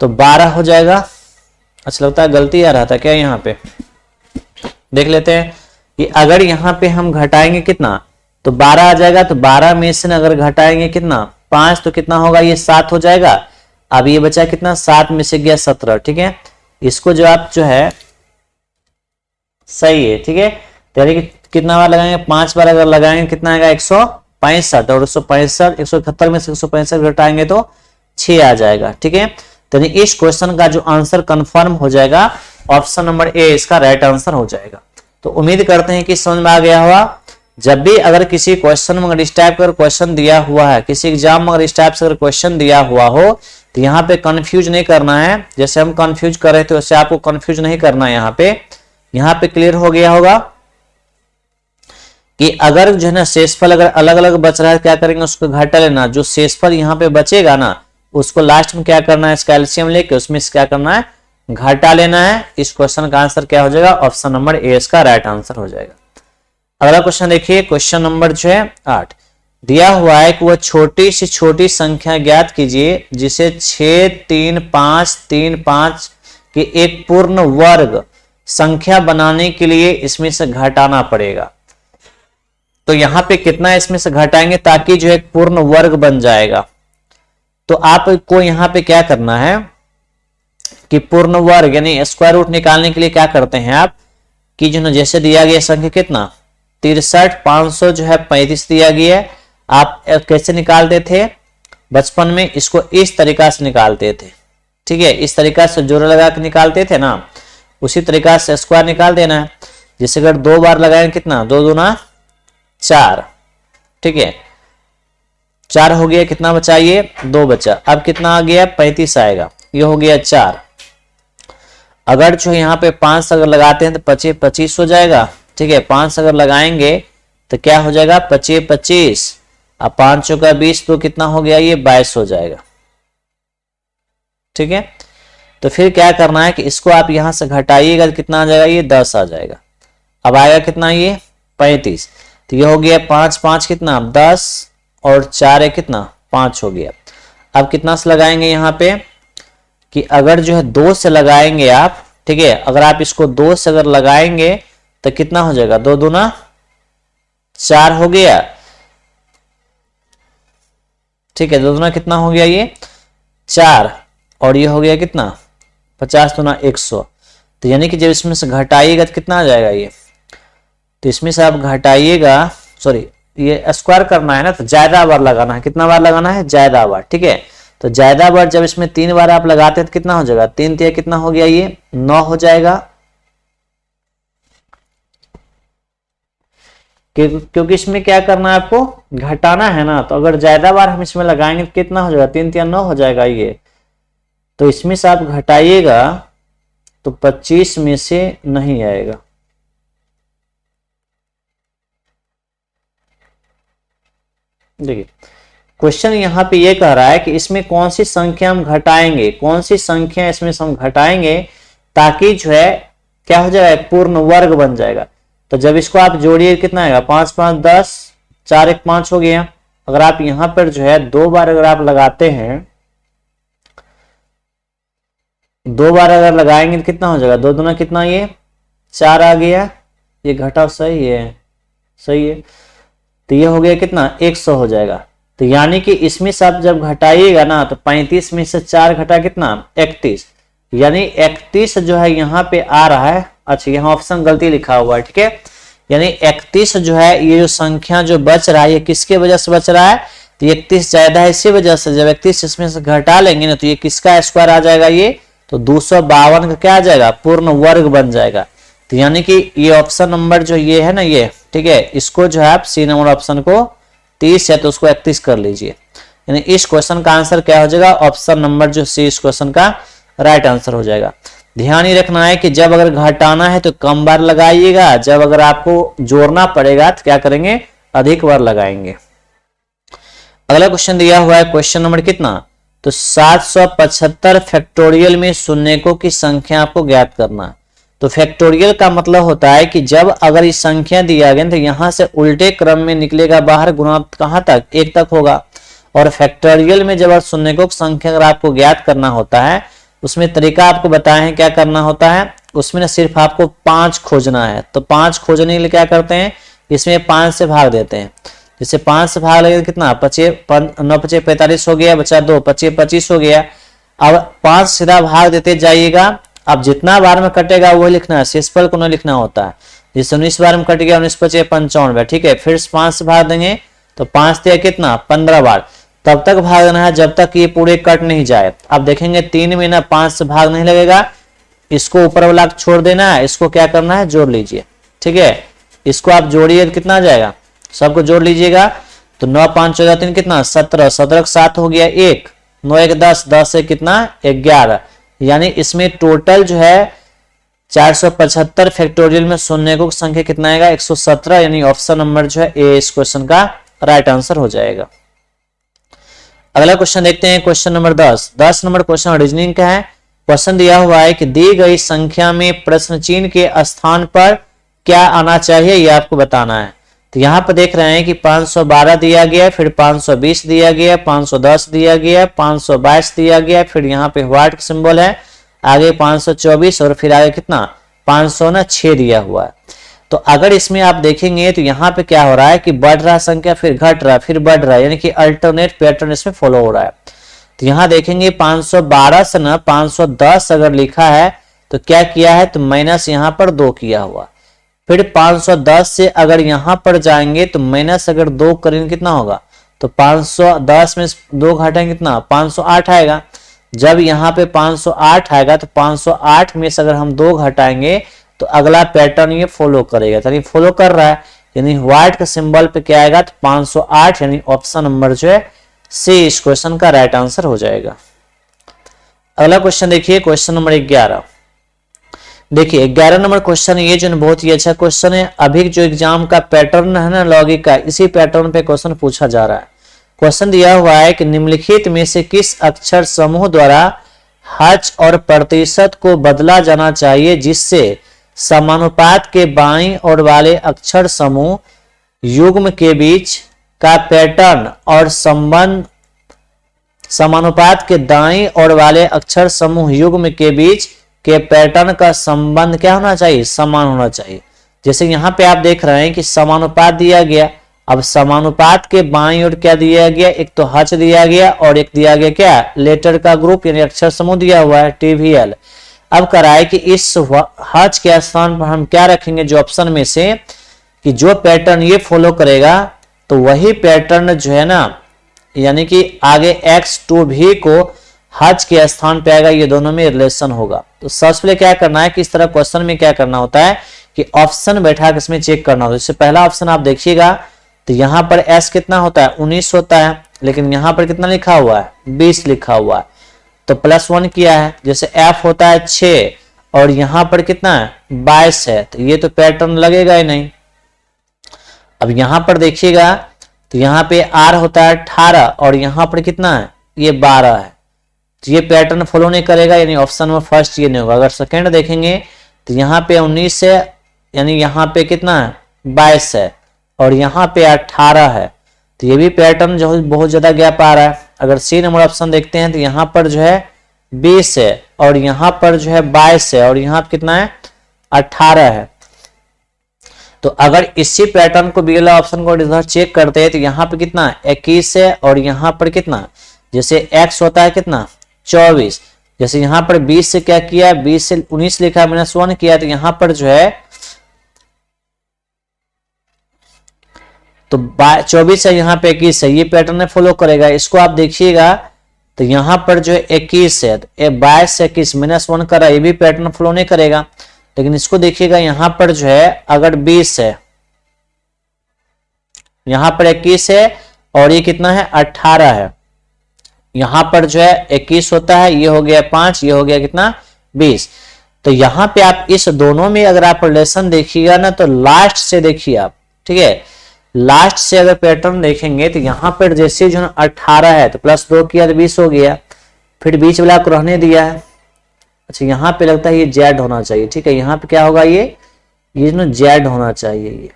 तो 12 हो जाएगा। अच्छा लगता है गलती आ रहा था क्या यहाँ पे, देख लेते हैं कि अगर यहाँ पे हम घटाएंगे कितना तो 12 आ जाएगा। तो 12 में से अगर घटाएंगे कितना 5 तो कितना होगा, ये 7 हो जाएगा। अब ये बचा कितना, 7 में से गया 17। ठीक है, इसको जो आप जो है सही है। ठीक है, तो यानी कि कितना बार लगाएंगे, 5 बार अगर लगाएंगे कितना आएगा 165, और 165 171 में से 165 घटाएंगे तो 6 आ जाएगा। ठीक है, तो इस क्वेश्चन का जो आंसर कंफर्म हो जाएगा, ऑप्शन नंबर ए इसका राइट आंसर हो जाएगा। तो उम्मीद करते हैं कि समझ में आ गया होगा। जब भी अगर किसी क्वेश्चन में अगर इस टाइप का क्वेश्चन दिया हुआ है, किसी एग्जाम में अगर इस टाइप से अगर क्वेश्चन दिया हुआ हो तो यहाँ पे कंफ्यूज नहीं करना है। जैसे हम कंफ्यूज कर रहे थे वैसे आपको कंफ्यूज नहीं करना है। यहाँ पे क्लियर हो गया होगा कि अगर जो है ना शेषफल अगर अलग अलग बच रहा है क्या करेंगे, उसको घटा लेना। जो शेषफल यहाँ पे बचेगा ना उसको लास्ट में क्या करना है, कैल्शियम लेके उसमें क्या करना है, घटा लेना है। इस क्वेश्चन का आंसर क्या हो जाएगा, ऑप्शन नंबर ए इसका राइट आंसर हो जाएगा। अगला क्वेश्चन देखिए, क्वेश्चन नंबर जो है 8 दिया हुआ है कि वह छोटी से छोटी संख्या ज्ञात कीजिए जिसे 63535 के एक पूर्ण वर्ग संख्या बनाने के लिए इसमें से घटाना पड़ेगा। तो यहां पे कितना इसमें से घटाएंगे ताकि जो एक पूर्ण वर्ग बन जाएगा। तो आपको यहां पे क्या करना है कि पूर्ण वर्ग यानी स्क्वायर रूट निकालने के लिए क्या करते हैं आप कि जो जैसे दिया गया संख्या कितना 63 500 जो है 35 दिया गया है। आप कैसे निकालते थे बचपन में, इसको इस तरीका से निकालते थे। ठीक है, इस तरीका से जोड़ लगा के निकालते थे ना, उसी तरीका से स्क्वायर निकाल देना है। जैसे अगर 2 बार लगाएंगे कितना 2 दूना 4। ठीक है, 4 हो गया, कितना बचा ये 2 बचा। अब कितना आ गया 35 आएगा, ये हो गया 4। अगर जो यहाँ पे 5 अगर लगाते हैं तो 25 हो जाएगा। ठीक है, 5 अगर लगाएंगे तो क्या हो जाएगा 25। अब 5 का 20 तो कितना हो गया ये 22 हो जाएगा। ठीक है, तो फिर क्या करना है कि इसको आप यहां से घटाइएगा तो कितना आ जाएगा ये 10 आ जाएगा। अब आएगा कितना ये 35। तो ये हो गया 5 5 कितना 10 और 4 है कितना 5 हो गया। अब कितना से लगाएंगे यहाँ पे कि अगर जो है 2 से लगाएंगे आप, ठीक है, अगर आप इसको 2 से अगर लगाएंगे तो कितना हो जाएगा 2 दूना 4 हो गया। ठीक है, 2 दूना कितना हो गया ये 4 और ये हो गया कितना 50 दूना 100। तो यानी कि जब इसमें से घटाइएगा तो कितना आ जाएगा ये, तो इसमें से आप घटाइएगा, सॉरी ये स्क्वायर करना है ना तो ज्यादा बार लगाना है। कितना बार लगाना है ज्यादा बार। ठीक है, तो ज्यादा बार जब इसमें 3 बार आप लगाते हैं तो कितना हो जाएगा 3 3 कितना हो गया ये 9 हो जाएगा। क्योंकि इसमें क्या करना है आपको घटाना है ना, तो अगर ज्यादा बार हम इसमें लगाएंगे तो कितना हो जाएगा 3 3 9 हो जाएगा ये। तो इसमें से आप घटाइएगा तो 25 में से नहीं आएगा। देखिए क्वेश्चन यहाँ पे ये कह रहा है कि इसमें कौन सी संख्या हम घटाएंगे, कौन सी संख्या इसमें हम घटाएंगे ताकि जो है क्या हो जाएगा पूर्ण वर्ग बन जाएगा। तो जब इसको आप जोड़िए कितना आएगा 5 5 10 4 1 5 हो गया। अगर आप यहाँ पर जो है 2 बार अगर आप लगाते हैं, 2 बार अगर लगाएंगे तो कितना हो जाएगा 2 दूना कितना ये 4 आ गया। ये घटाव सही है, सही है। तो ये हो गया कितना 100 हो जाएगा। तो यानी कि इसमें से आप जब घटाइएगा ना तो 35 में से 4 घटा कितना 31, यानी 31 जो है यहाँ पे आ रहा है। अच्छा यहाँ ऑप्शन गलती लिखा हुआ है, ठीक है, यानी 31 जो है ये जो संख्या जो बच रहा है ये किसके वजह से बच रहा है, तो 31 ज्यादा है इसी वजह से। जब 31 इसमें से घटा लेंगे ना तो ये किसका स्क्वायर आ जाएगा, ये तो 252 का क्या आ जाएगा, पूर्ण वर्ग बन जाएगा। तो यानी कि ये ऑप्शन नंबर जो ये है ना ये, ठीक है, इसको जो है आप सी नंबर ऑप्शन को 30 है तो उसको 31 कर लीजिए, यानी इस क्वेश्चन का आंसर क्या हो जाएगा, ऑप्शन नंबर जो सी इस क्वेश्चन का राइट आंसर हो जाएगा। ध्यान ही रखना है कि जब अगर घटाना है तो कम बार लगाइएगा, जब अगर आपको जोड़ना पड़ेगा तो क्या करेंगे, अधिक बार लगाएंगे। अगला क्वेश्चन दिया हुआ है क्वेश्चन नंबर कितना, तो 775 फैक्टोरियल में शून्यकों की संख्या आपको ज्ञात करना। तो फैक्टोरियल का मतलब होता है कि जब अगर ये संख्या दिया गया तो यहां से उल्टे क्रम में निकलेगा बाहर, गुणा कहां तक, 1 तक होगा। और फैक्टोरियल में जब शून्यकों की संख्या अगर आपको ज्ञात करना होता है उसमें तरीका आपको बताए हैं क्या करना होता है, उसमें ना सिर्फ आपको 5 खोजना है। तो 5 खोजने के लिए क्या करते हैं, इसमें 5 से भाग देते हैं। जैसे 5 से भाग लगेगा कितना, 9 5 45 हो गया, बचा 2 5 25 हो गया। अब 5 सीधा भाग देते जाइएगा, अब जितना बार में कटेगा वो लिखना है, शेषफल को नहीं लिखना होता है। जैसे 19 बार में कट गया, 19 5 95, ठीक है, फिर 5 से भाग देंगे तो 5 से कितना 15 बार, तब तक भागना है जब तक ये पूरे कट नहीं जाए। अब देखेंगे 3 में ना 5 से भाग नहीं लगेगा, इसको ऊपर वाला छोड़ देना है, इसको क्या करना है जोड़ लीजिए, ठीक है, इसको आप जोड़िए कितना आ जाएगा, सबको जोड़ लीजिएगा। तो 9 5 14 3 कितना 17, 17 7 हो गया 1, 9 1 10, 10 से कितना 11, यानी इसमें टोटल जो है 475 फैक्टोरियल में शून्यकों की संख्या कितना आएगा 117, यानी ऑप्शन नंबर जो है ए इस क्वेश्चन का राइट आंसर हो जाएगा। अगला क्वेश्चन देखते हैं question number 10 number question reasoning का है। क्वेश्चन दिया हुआ है कि दी गई संख्या में प्रश्न चिन्ह के स्थान पर क्या आना चाहिए ये आपको बताना है। तो यहाँ पर देख रहे हैं कि 512 दिया गया, फिर 520 दिया गया, 510 दिया गया, 522 दिया गया, फिर यहाँ पे व्हाट सिंबल है, आगे 524 और फिर आगे कितना 506 दिया हुआ है। तो अगर इसमें आप देखेंगे तो यहाँ पे क्या हो रहा है कि बढ़ रहा संख्या, फिर घट रहा, फिर बढ़ रहा है, यानी कि अल्टरनेट पैटर्न इसमें फॉलो हो रहा है। तो यहाँ देखेंगे 512 से ना 510 अगर लिखा है तो क्या किया है, तो माइनस यहाँ पर 2 किया हुआ। फिर 510 से अगर यहाँ पर जाएंगे तो माइनस अगर 2 करेंगे कितना होगा, तो 510 में 2 घटाएंगे कितना 508 आएगा। जब यहाँ पे 508 आएगा तो 508 में से अगर हम 2 घटाएंगे तो अगला पैटर्न ये फॉलो करेगा, यानी फॉलो कर रहा है, यानी व्हाइट के सिंबल पे क्या आएगा तो 508, यानी ऑप्शन नंबर जो है सी इस क्वेश्चन का राइट आंसर हो जाएगा। अगला क्वेश्चन देखिए क्वेश्चन नंबर 11। देखिए 11 नंबर क्वेश्चन ये जो बहुत ही अच्छा क्वेश्चन है। अभी जो एग्जाम का पैटर्न है ना लॉजिक का, इसी पैटर्न पे क्वेश्चन पूछा जा रहा है। क्वेश्चन दिया हुआ है कि निम्नलिखित में से किस अक्षर समूह द्वारा हज और प्रतिशत को बदला जाना चाहिए जिससे समानुपात के बाईं ओर वाले अक्षर समूह युग्म के बीच का पैटर्न और संबंध समानुपात के दाईं ओर वाले अक्षर समूह युग्म के बीच के पैटर्न का संबंध क्या होना चाहिए, समान होना चाहिए। जैसे यहाँ पे आप देख रहे हैं कि समानुपात दिया गया, अब समानुपात के बाईं ओर क्या दिया गया, एक तो हज दिया गया और एक दिया गया क्या लेटर का ग्रुप यानी अक्षर समूह दिया हुआ है TVL। अब कराए कि इस हज के स्थान पर हम क्या रखेंगे, जो ऑप्शन में से कि जो पैटर्न ये फॉलो करेगा तो वही पैटर्न जो है ना, यानी कि आगे X2 भी को हज के स्थान पे आएगा, ये दोनों में रिलेशन होगा। तो सबसे पहले क्या करना है कि इस तरह क्वेश्चन में क्या करना होता है कि ऑप्शन बैठा के इसमें चेक करना होता है। जैसे पहला ऑप्शन आप देखिएगा तो यहाँ पर S कितना होता है 19 होता है, लेकिन यहाँ पर कितना लिखा हुआ है 20 लिखा हुआ है, तो +1 किया है। जैसे F होता है 6 और यहाँ पर कितना है 22 है, तो ये तो पैटर्न लगेगा ही नहीं। अब यहाँ पर देखिएगा तो यहाँ पे R होता है 18 और यहाँ पर कितना है ये 12 है, तो ये पैटर्न फॉलो नहीं करेगा, यानी ऑप्शन में फर्स्ट ये नहीं होगा। अगर सेकंड देखेंगे तो यहाँ पे 19 है, यानी यहाँ पे कितना है 22 है और यहाँ पे 18 है, तो ये भी पैटर्न जो बहुत ज्यादा गैप आ रहा है। अगर सी नंबर ऑप्शन देखते हैं तो यहाँ पर जो है 20 है और यहाँ पर जो है 22 है और यहाँ पर कितना है 18 है, तो अगर इसी पैटर्न को बी वाला ऑप्शन को इधर चेक करते हैं तो यहाँ पे कितना 21 है और यहाँ पर कितना, जैसे x होता है कितना 24, जैसे यहाँ पर 20 से क्या किया, 20 से 19 लिखा है -1 किया, तो यहाँ पर जो है तो 24 है, यहाँ पे 21 है, ये पैटर्न है फॉलो करेगा। इसको आप देखिएगा तो यहाँ पर जो है 21 है, 22 से 21 -1 कर रहा है, ये भी पैटर्न फॉलो नहीं करेगा। लेकिन इसको देखिएगा यहाँ पर जो है अगर 20 है, यहाँ पर 21 है और ये कितना है 18 है, यहाँ पर जो है 21 होता है, ये हो गया 5, ये हो गया कितना 20। तो यहाँ पे आप इस दोनों में अगर आप रिलेशन देखिएगा ना तो लास्ट से देखिए आप, ठीक है, लास्ट से अगर पैटर्न देखेंगे तो यहाँ पर जैसे जो 18 है तो +2 किया तो 20 हो गया, फिर बीच वाला को रहने दिया है। अच्छा यहाँ पे लगता है ये जेड होना चाहिए, ठीक है, यहाँ पे क्या होगा ये जो जेड होना चाहिए ये,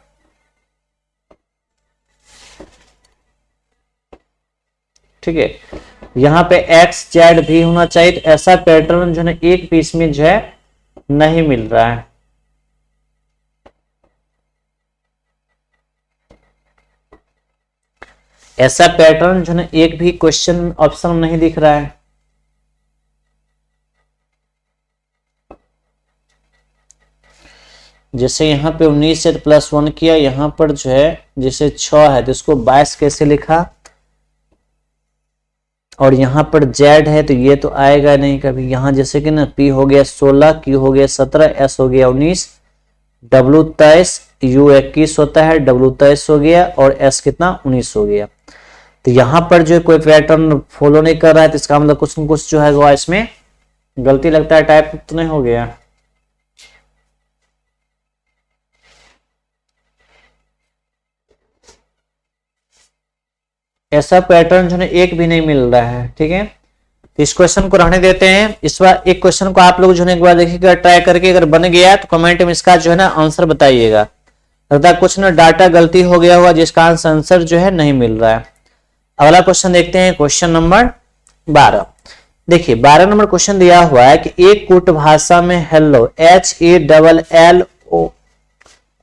ठीक है, यहाँ पे एक्स जेड भी होना चाहिए। तो ऐसा पैटर्न जो है एक पीस में जो है नहीं मिल रहा है। ऐसा पैटर्न जो है एक भी क्वेश्चन ऑप्शन नहीं दिख रहा है। जैसे यहाँ पे 19 से +1 किया, यहाँ पर जो है जैसे 6 है तो इसको 22 कैसे लिखा, और यहाँ पर जेड है तो ये तो आएगा नहीं कभी। यहाँ जैसे कि ना पी हो गया 16, क्यू हो गया 17, एस हो गया 19, डब्ल्यू 23, यू 21 होता है, डब्ल्यू 23 हो गया और एस कितना 19 हो गया। तो यहाँ पर जो कोई पैटर्न फॉलो नहीं कर रहा है तो इसका मतलब कुछ न कुछ जो है वो इसमें गलती लगता है, टाइप तो नहीं हो गया। ऐसा पैटर्न जो है एक भी नहीं मिल रहा है, ठीक है। तो इस क्वेश्चन को रहने देते हैं। इस बार एक क्वेश्चन को आप लोग जो है एक बार देखिएगा ट्राई करके, अगर बन गया तो कमेंट में इसका जो है ना आंसर बताइएगा। लगता है कुछ ना डाटा गलती हो गया हुआ जिसका आंसर जो है नहीं मिल रहा है। अगला क्वेश्चन देखते हैं, क्वेश्चन नंबर 12। देखिए 12 नंबर क्वेश्चन दिया हुआ है कि एक कूट भाषा में हेलो HELLO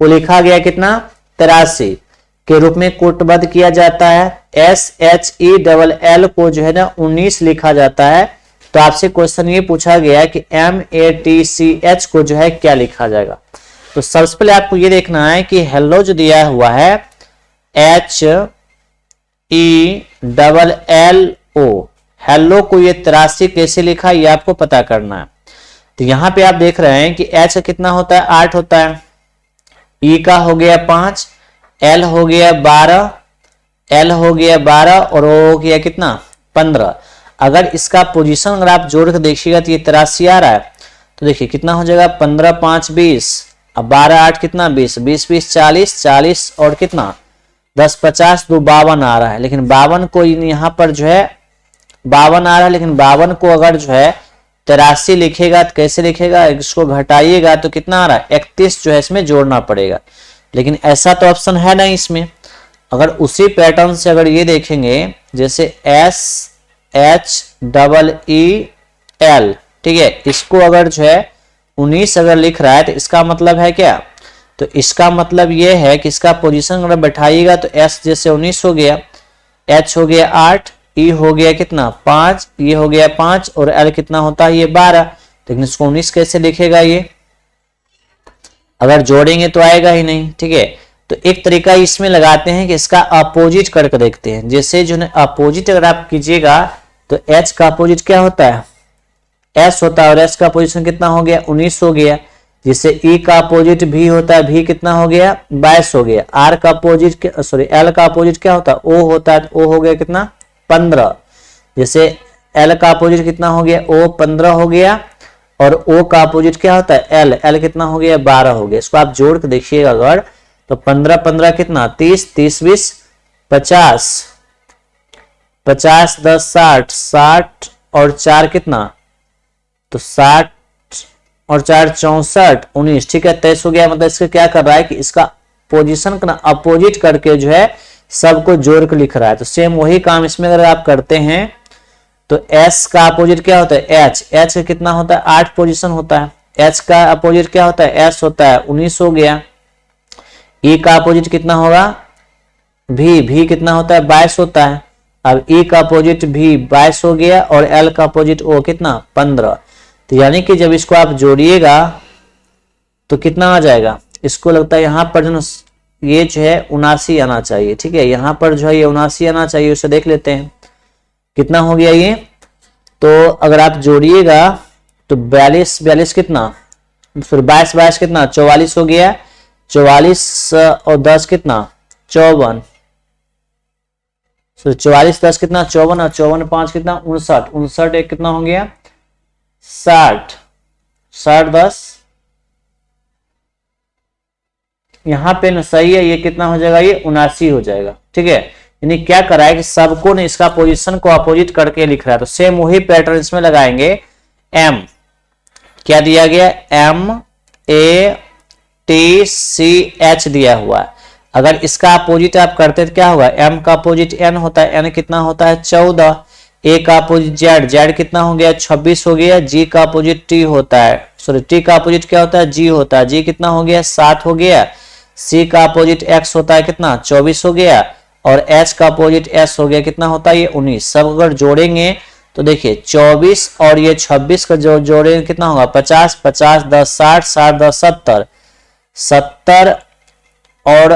को लिखा गया कितना 83 के रूप में कूटबद्ध किया जाता है। SHELL को जो है ना 19 लिखा जाता है। तो आपसे क्वेश्चन ये पूछा गया है कि MATCH को जो है क्या लिखा जाएगा। तो सबसे पहले आपको ये देखना है कि हेलो जो दिया हुआ है HELLO, हेलो को ये 83 कैसे लिखा ये आपको पता करना है। तो यहाँ पे आप देख रहे हैं कि H कितना होता है 8 होता है, E का हो गया 5, L हो गया 12, L हो गया 12 और O हो गया कितना 15। अगर इसका पोजीशन अगर आप जोड़ कर देखिएगा तो ये 83 आ रहा है। तो देखिए कितना हो जाएगा 15 5 20, अब 12 8 कितना 20, 20 20 40, 40 और कितना 10 50 2 52 आ रहा है। लेकिन 52 को यहाँ पर जो है 52 आ रहा है, लेकिन 52 को अगर जो है 83 लिखेगा तो कैसे लिखेगा, इसको घटाइएगा तो कितना आ रहा है 31 जो है इसमें जोड़ना पड़ेगा। लेकिन ऐसा तो ऑप्शन है नहीं इसमें। अगर उसी पैटर्न से अगर ये देखेंगे जैसे SHEEL, ठीक है, इसको अगर जो है 19 अगर लिख रहा है तो इसका मतलब है क्या, तो इसका मतलब ये है कि इसका पोजीशन अगर बैठाइएगा तो S जैसे 19 हो गया, H हो गया 8, E हो गया कितना 5, ये हो गया 5 और L कितना होता है ये 12। लेकिन इसको 19 कैसे लिखेगा, ये अगर जोड़ेंगे तो आएगा ही नहीं, ठीक है। तो एक तरीका इसमें लगाते हैं कि इसका अपोजिट करके देखते हैं। जैसे जो है अपोजिट अगर आप कीजिएगा तो H का अपोजिट क्या होता है S होता है, और S का पोजीशन कितना हो गया 19 हो गया। जिससे E का अपोजिट V होता है, V कितना हो गया 22 हो गया। R का अपोजिट L का अपोजिट क्या होता है O होता है, O हो गया कितना 15। जैसे L का अपोजिट कितना हो गया O 15 हो गया, और O का अपोजिट क्या होता है L कितना हो गया 12 हो गया। इसको आप जोड़ के देखिएगा अगर तो 15 15 कितना 30, 30 20 50, 50 10 60, 60 और 4 कितना, तो 60 और 4 64 19, ठीक है 23 हो गया। मतलब इसका क्या कर रहा है कि इसका पोजीशन का अपोजिट करके जो है सबको जोड़ के लिख रहा है। तो सेम वही काम इसमें अगर आप करते हैं तो S का अपोजिट क्या होता है H का कितना होता है 8 पोजीशन होता है। H का अपोजिट क्या होता है S होता है 19 हो गया। ई का अपोजिट कितना होगा, भी कितना होता है 22 होता है। अब ई का अपोजिट भी 22 हो गया और एल का अपोजिट ओ कितना 15। तो यानी कि जब इसको आप जोड़िएगा तो कितना आ जाएगा, इसको लगता है यहाँ पर जो ये जो है 79 आना चाहिए। ठीक है, यहाँ पर जो है ये 79 आना चाहिए, उसे देख लेते हैं कितना हो गया ये। तो अगर आप जोड़िएगा तो 42 कितना, फिर 22 कितना 44 हो गया, 44 और 10 कितना 54, 44 10 कितना 54 और 54 5 कितना 59, 59 एक कितना हो गया 60, 60 10 यहाँ पे न सही है, ये कितना हो जाएगा, ये 79 हो जाएगा। ठीक है, यानी क्या करा है कि सबको ने इसका पोजीशन को अपोजिट करके लिख रहा है। तो सेम वही पैटर्न इसमें लगाएंगे। एम क्या दिया गया, MATCH दिया हुआ है। अगर इसका अपोजिट आप करते तो क्या होगा, m का अपोजिट n होता है, n कितना होता है 14, a का अपोजिट z कितना हो गया 26 हो गया, g का अपोजिट t होता है, सॉरी t का अपोजिट क्या होता है g होता है, g कितना हो गया 7 हो गया, c का अपोजिट x होता है कितना 24 हो गया, और h का अपोजिट s हो गया कितना होता है ये 19। सब अगर जोड़ेंगे तो देखिए 24 और ये 26 का जो जोड़ेंगे कितना होगा 50, 50 10 60, 60 10 70, 70 और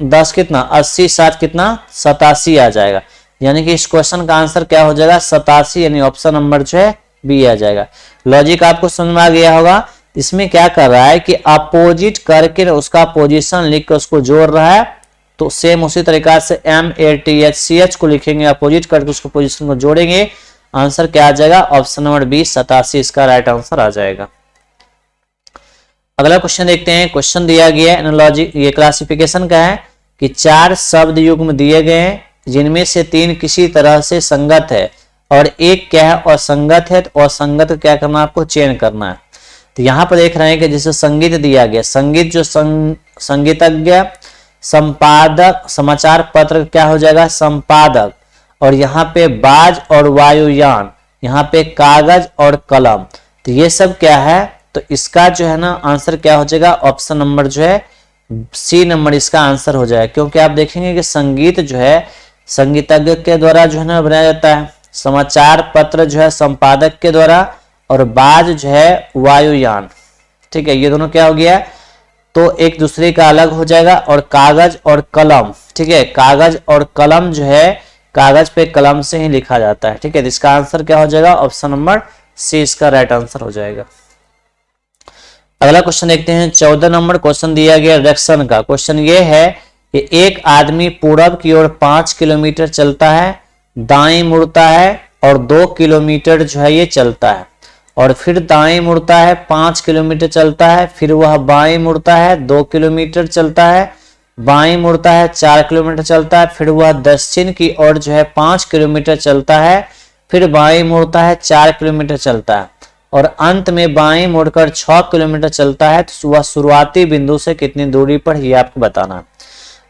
10 कितना 80, 60 कितना 87 आ जाएगा। यानी कि इस क्वेश्चन का आंसर क्या हो जाएगा 87, यानी ऑप्शन नंबर जो है बी आ जाएगा। लॉजिक आपको समझ में आ गया होगा। इसमें क्या कर रहा है कि अपोजिट करके उसका पोजीशन लिख कर उसको जोड़ रहा है। तो सेम उसी तरीका से MATCH को लिखेंगे, अपोजिट करके उसको पोजीशन को जोड़ेंगे, आंसर क्या आ जाएगा ऑप्शन नंबर बी 87 इसका राइट आंसर आ जाएगा। अगला क्वेश्चन देखते हैं। क्वेश्चन दिया गया है एनालॉजी, ये क्लासिफिकेशन का है कि 4 शब्द युग्म दिए गए हैं जिनमें से 3 किसी तरह से संगत है और एक क्या है असंगत है। तो असंगत क्या करना है, आपको चयन करना है। तो यहाँ पर देख रहे हैं कि जैसे संगीत दिया गया, संगीत जो संगीतज्ञ, संपादक, समाचार पत्र क्या हो जाएगा संपादक, और यहाँ पे बाज और वायुयान, यहाँ पे कागज और कलम। तो ये सब क्या है, तो इसका जो है ना आंसर क्या हो जाएगा ऑप्शन नंबर जो है सी नंबर इसका आंसर हो जाएगा। क्योंकि आप देखेंगे कि संगीत जो है संगीतज्ञ के द्वारा जो है ना बनाया जाता है, समाचार पत्र जो है संपादक के द्वारा, और बाज जो है वायुयान। ठीक है, ये दोनों क्या हो गया तो एक दूसरे का अलग हो जाएगा। और कागज और कलम, ठीक है, कागज और कलम जो है कागज पे कलम से ही लिखा जाता है। ठीक है, इसका आंसर क्या हो जाएगा ऑप्शन नंबर सी इसका राइट आंसर हो जाएगा। अगला क्वेश्चन देखते हैं। 14 नंबर क्वेश्चन दिया गया डायरेक्शन का। क्वेश्चन ये है कि एक आदमी पूरब की ओर 5 किलोमीटर चलता है, दाएं मुड़ता है और 2 किलोमीटर जो है ये चलता है, और फिर दाएं मुड़ता है 5 किलोमीटर चलता है, फिर वह बाएं मुड़ता है 2 किलोमीटर चलता है, बाएं मुड़ता है 4 किलोमीटर चलता है, फिर वह दक्षिण की ओर जो है 5 किलोमीटर चलता है, फिर बाएं मुड़ता है 4 किलोमीटर चलता है, और अंत में बाएं मुड़कर 6 किलोमीटर चलता है। तो वह शुरुआती बिंदु से कितनी दूरी पर, ये आपको बताना है।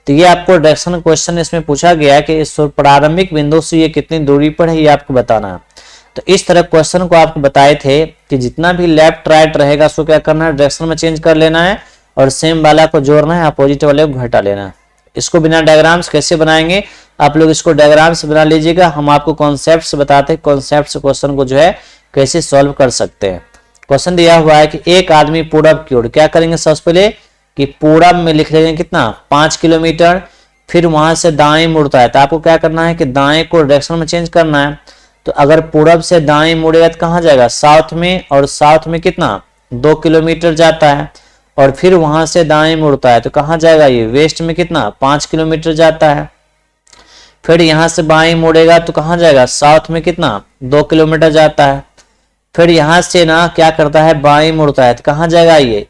तो ये आपको डायरेक्शन क्वेश्चन इसमें पूछा गया है कि इस प्रारंभिक बिंदु से ये कितनी दूरी पर है, ये आपको बताना है। तो इस तरह क्वेश्चन को आपको बताए थे कि जितना भी लेफ्ट राइट रहेगा उसको क्या करना है डायरेक्शन में चेंज कर लेना है, और सेम वाला को जोड़ना है, अपोजिट वाले को घटा लेना है। इसको बिना डायग्राम्स कैसे बनाएंगे, आप लोग इसको डायग्राम्स बना लीजिएगा, हम आपको कॉन्सेप्ट बताते हैं, कॉन्सेप्ट से क्वेश्चन को जो है कैसे सॉल्व कर सकते हैं। क्वेश्चन दिया हुआ है कि एक आदमी पूरब की ओर, क्या करेंगे सबसे पहले कि पूरब में लिख लेंगे कितना 5 किलोमीटर, फिर वहां से दाएं मुड़ता है। तो आपको क्या करना है कि दाएं को डायरेक्शन में चेंज करना है। तो अगर पूरब से दाएं मुड़ेगा तो कहाँ जाएगा साउथ में, और साउथ में कितना 2 किलोमीटर जाता है, और फिर वहां से दाएं मुड़ता है तो कहाँ जाएगा ये वेस्ट में कितना 5 किलोमीटर जाता है, फिर यहां से बाएं मुड़ेगा तो कहाँ जाएगा साउथ में कितना 2 किलोमीटर जाता है, फिर यहां से ना क्या करता है बाएं मुड़ता है तो कहाँ जाएगा ये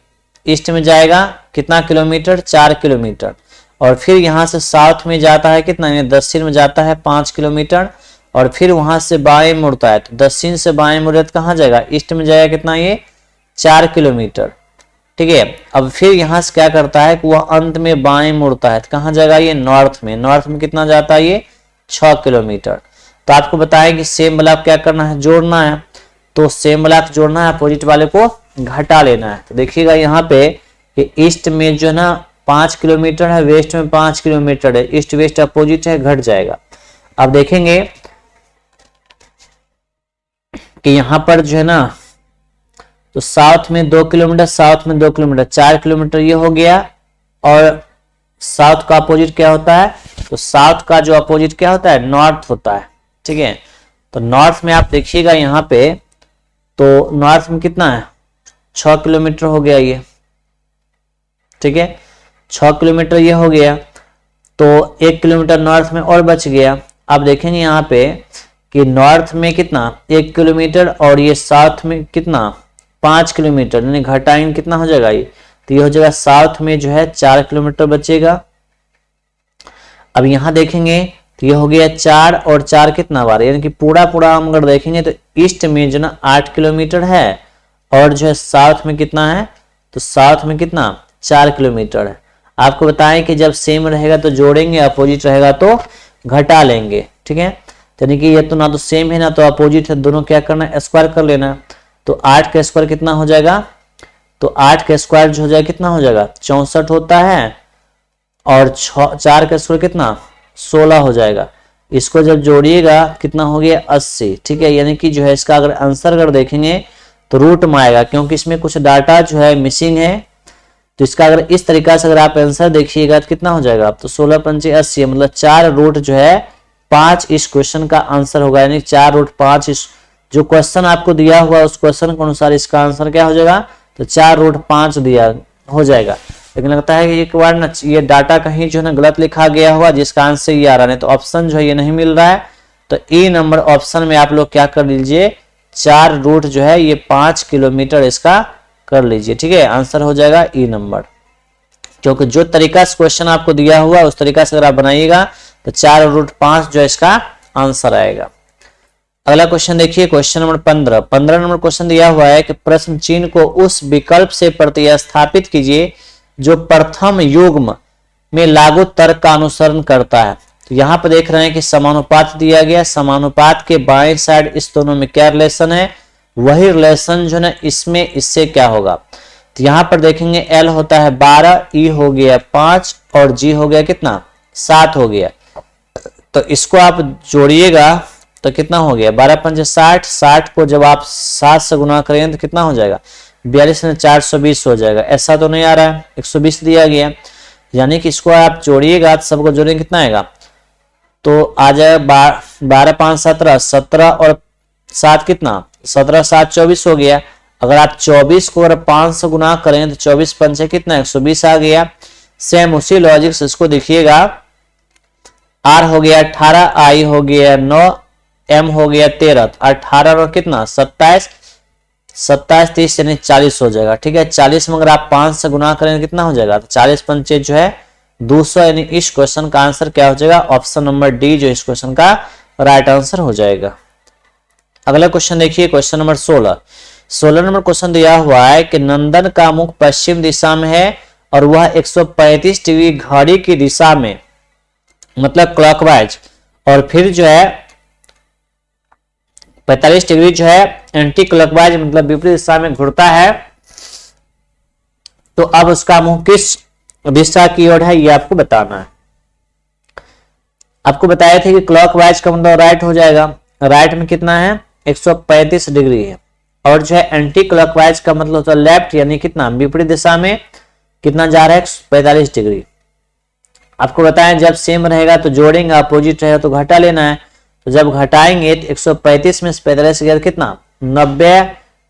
ईस्ट में जाएगा कितना किलोमीटर 4 किलोमीटर, और फिर यहां से साउथ में जाता है कितना दक्षिण में जाता है 5 किलोमीटर, और फिर वहां से बाएं मुड़ता है तो दक्षिण से बाएं मुड़े तो कहाँ जाएगा ईस्ट में जाएगा कितना ये 4 किलोमीटर। ठीक है, अब फिर यहां से क्या करता है कि वह अंत में बाएं मुड़ता है तो कहाँ जाएगा ये नॉर्थ में, नॉर्थ में कितना जाता है ये 6 किलोमीटर। तो आपको बताया कि सेम वाला क्या करना है जोड़ना है, तो सेम वाला जोड़ना है, अपोजिट वाले को घटा लेना है। तो देखिएगा यहाँ पे कि ईस्ट में जो है ना 5 किलोमीटर है, वेस्ट में 5 किलोमीटर है, ईस्ट वेस्ट अपोजिट है, घट जाएगा। अब देखेंगे कि यहां पर जो है ना, तो साउथ में 2 किलोमीटर, साउथ में 2 किलोमीटर, 4 किलोमीटर ये हो गया। और साउथ का अपोजिट क्या होता है, तो साउथ का जो अपोजिट क्या होता है, नॉर्थ होता है। ठीक है, तो नॉर्थ में आप देखिएगा यहाँ पे, तो नॉर्थ में कितना है, 6 किलोमीटर हो गया ये। ठीक है, 6 किलोमीटर ये हो गया, तो 1 किलोमीटर नॉर्थ में और बच गया। आप देखेंगे यहाँ पे कि नॉर्थ में कितना, 1 किलोमीटर, और ये साउथ में कितना, 5 किलोमीटर, यानी घटाएंगे कितना हो जाएगा ये, तो ये हो जाएगा साउथ में जो है 4 किलोमीटर बचेगा। अब यहां देखेंगे तो ये हो गया 4 और 4 कितना बार, यानी कि पूरा पूरा हम अगर देखेंगे तो ईस्ट में जो ना 8 किलोमीटर है, और जो है साउथ में कितना है, तो साउथ में कितना 4 किलोमीटर है। आपको बताएं कि जब सेम रहेगा तो जोड़ेंगे, अपोजिट रहेगा तो घटा लेंगे। ठीक है, यानी कि ये तो ना तो सेम है ना तो अपोजिट है, दोनों क्या करना है, स्क्वायर कर लेना। तो 8 का स्क्वायर कितना हो जाएगा, तो 8 का स्क्वायर जो हो जाएगा कितना हो जाएगा, 64 होता है, और 4 का स्क्वायर कितना, 16 हो जाएगा। इसको जब जोड़िएगा कितना हो गया, 80। ठीक है, यानी कि जो है इसका अगर आंसर अगर देखेंगे तो रूट में आएगा, क्योंकि इसमें कुछ डाटा जो है मिसिंग है। तो इसका अगर इस तरीका से अगर आप आंसर देखिएगा तो कितना हो जाएगा, तो 16 पंचे 80, मतलब 4 रूट जो है 5 इस क्वेश्चन का आंसर होगा। यानी 4 रूट 5 इस जो क्वेश्चन आपको दिया हुआ उस क्वेश्चन के अनुसार इसका आंसर क्या हो जाएगा, तो 4 रूट 5 दिया हो जाएगा। लेकिन लगता है कि एक बार ना ये डाटा कहीं जो है ना गलत लिखा गया हुआ, जिसका आंसर ये आ रहा है, तो ऑप्शन जो है ये नहीं मिल रहा है। तो ए नंबर ऑप्शन में आप लोग क्या कर लीजिए, 4 रूट जो है ये 5 किलोमीटर इसका कर लीजिए। ठीक है, आंसर हो जाएगा ई नंबर, क्योंकि जो तरीका से क्वेश्चन आपको दिया हुआ उस तरीका से अगर आप बनाइएगा तो 4 रूट 5 जो है इसका आंसर आएगा। अगला क्वेश्चन देखिए, क्वेश्चन नंबर 15 नंबर क्वेश्चन दिया हुआ है कि प्रश्न चिन्ह को उस विकल्प से प्रतिस्थापित कीजिए जो प्रथम युग्म में लागू तर्क का अनुसरण करता है। तो यहाँ पर देख रहे हैं कि समानुपात दिया गया, समानुपात के बाएं साइड इस दोनों में क्या रिलेशन है, वही रिलेशन जो है इसमें इससे क्या होगा। तो यहाँ पर देखेंगे L होता है 12, E हो गया 5 और G हो गया कितना 7 हो गया। तो इसको आप जोड़िएगा तो कितना हो गया, 12 पंचे 60, 60 को जब आप 7 से गुना करेंगे तो कितना हो जाएगा, 42 में 420 हो जाएगा। ऐसा तो नहीं आ रहा है, 120 दिया गया, यानी कि इसको आप जोड़िएगा तो सबको जोड़ेंगे कितना आएगा, तो आ जाएगा 12 5 17, 17 और 7 कितना, 17 7 24 हो गया। अगर आप 24 को अगर 5 से गुना करें तो 24 पंचे कितना 120 आ गया। सेम उसी लॉजिक से इसको देखिएगा, R हो गया 18, I हो गया 9, M हो गया 13, 18 और कितना 27, 27 30 यानी 40 हो जाएगा। ठीक है, 40 में अगर आप 5 से गुना करें कितना हो जाएगा, तो 40 पंचे जो है 200, यानी इस क्वेश्चन का आंसर क्या हो जाएगा, ऑप्शन नंबर डी जो इस क्वेश्चन का राइट आंसर हो जाएगा। अगला क्वेश्चन देखिए, क्वेश्चन नंबर 16 नंबर क्वेश्चन दिया हुआ है कि नंदन का मुख पश्चिम दिशा में है और वह 135 डिग्री घड़ी की दिशा में, मतलब क्लॉकवाइज, और फिर जो है 45 डिग्री जो है एंटी क्लॉकवाइज मतलब विपरीत दिशा में घूरता है। तो अब उसका मुंह किस दिशा की ओर है ये आपको बताना है। आपको बताया था कि क्लॉकवाइज का मतलब राइट हो जाएगा, राइट में कितना है 135 डिग्री है, और जो है एंटी क्लॉकवाइज का मतलब होता है लेफ्ट, यानी कितना विपरीत दिशा में कितना जा रहा है 45 डिग्री। आपको बताएं जब सेम रहेगा तो जोड़ेंगे, अपोजिट रहेगा तो घटा लेना है। तो जब घटाएंगे तो 135 में 45 गया कितना 90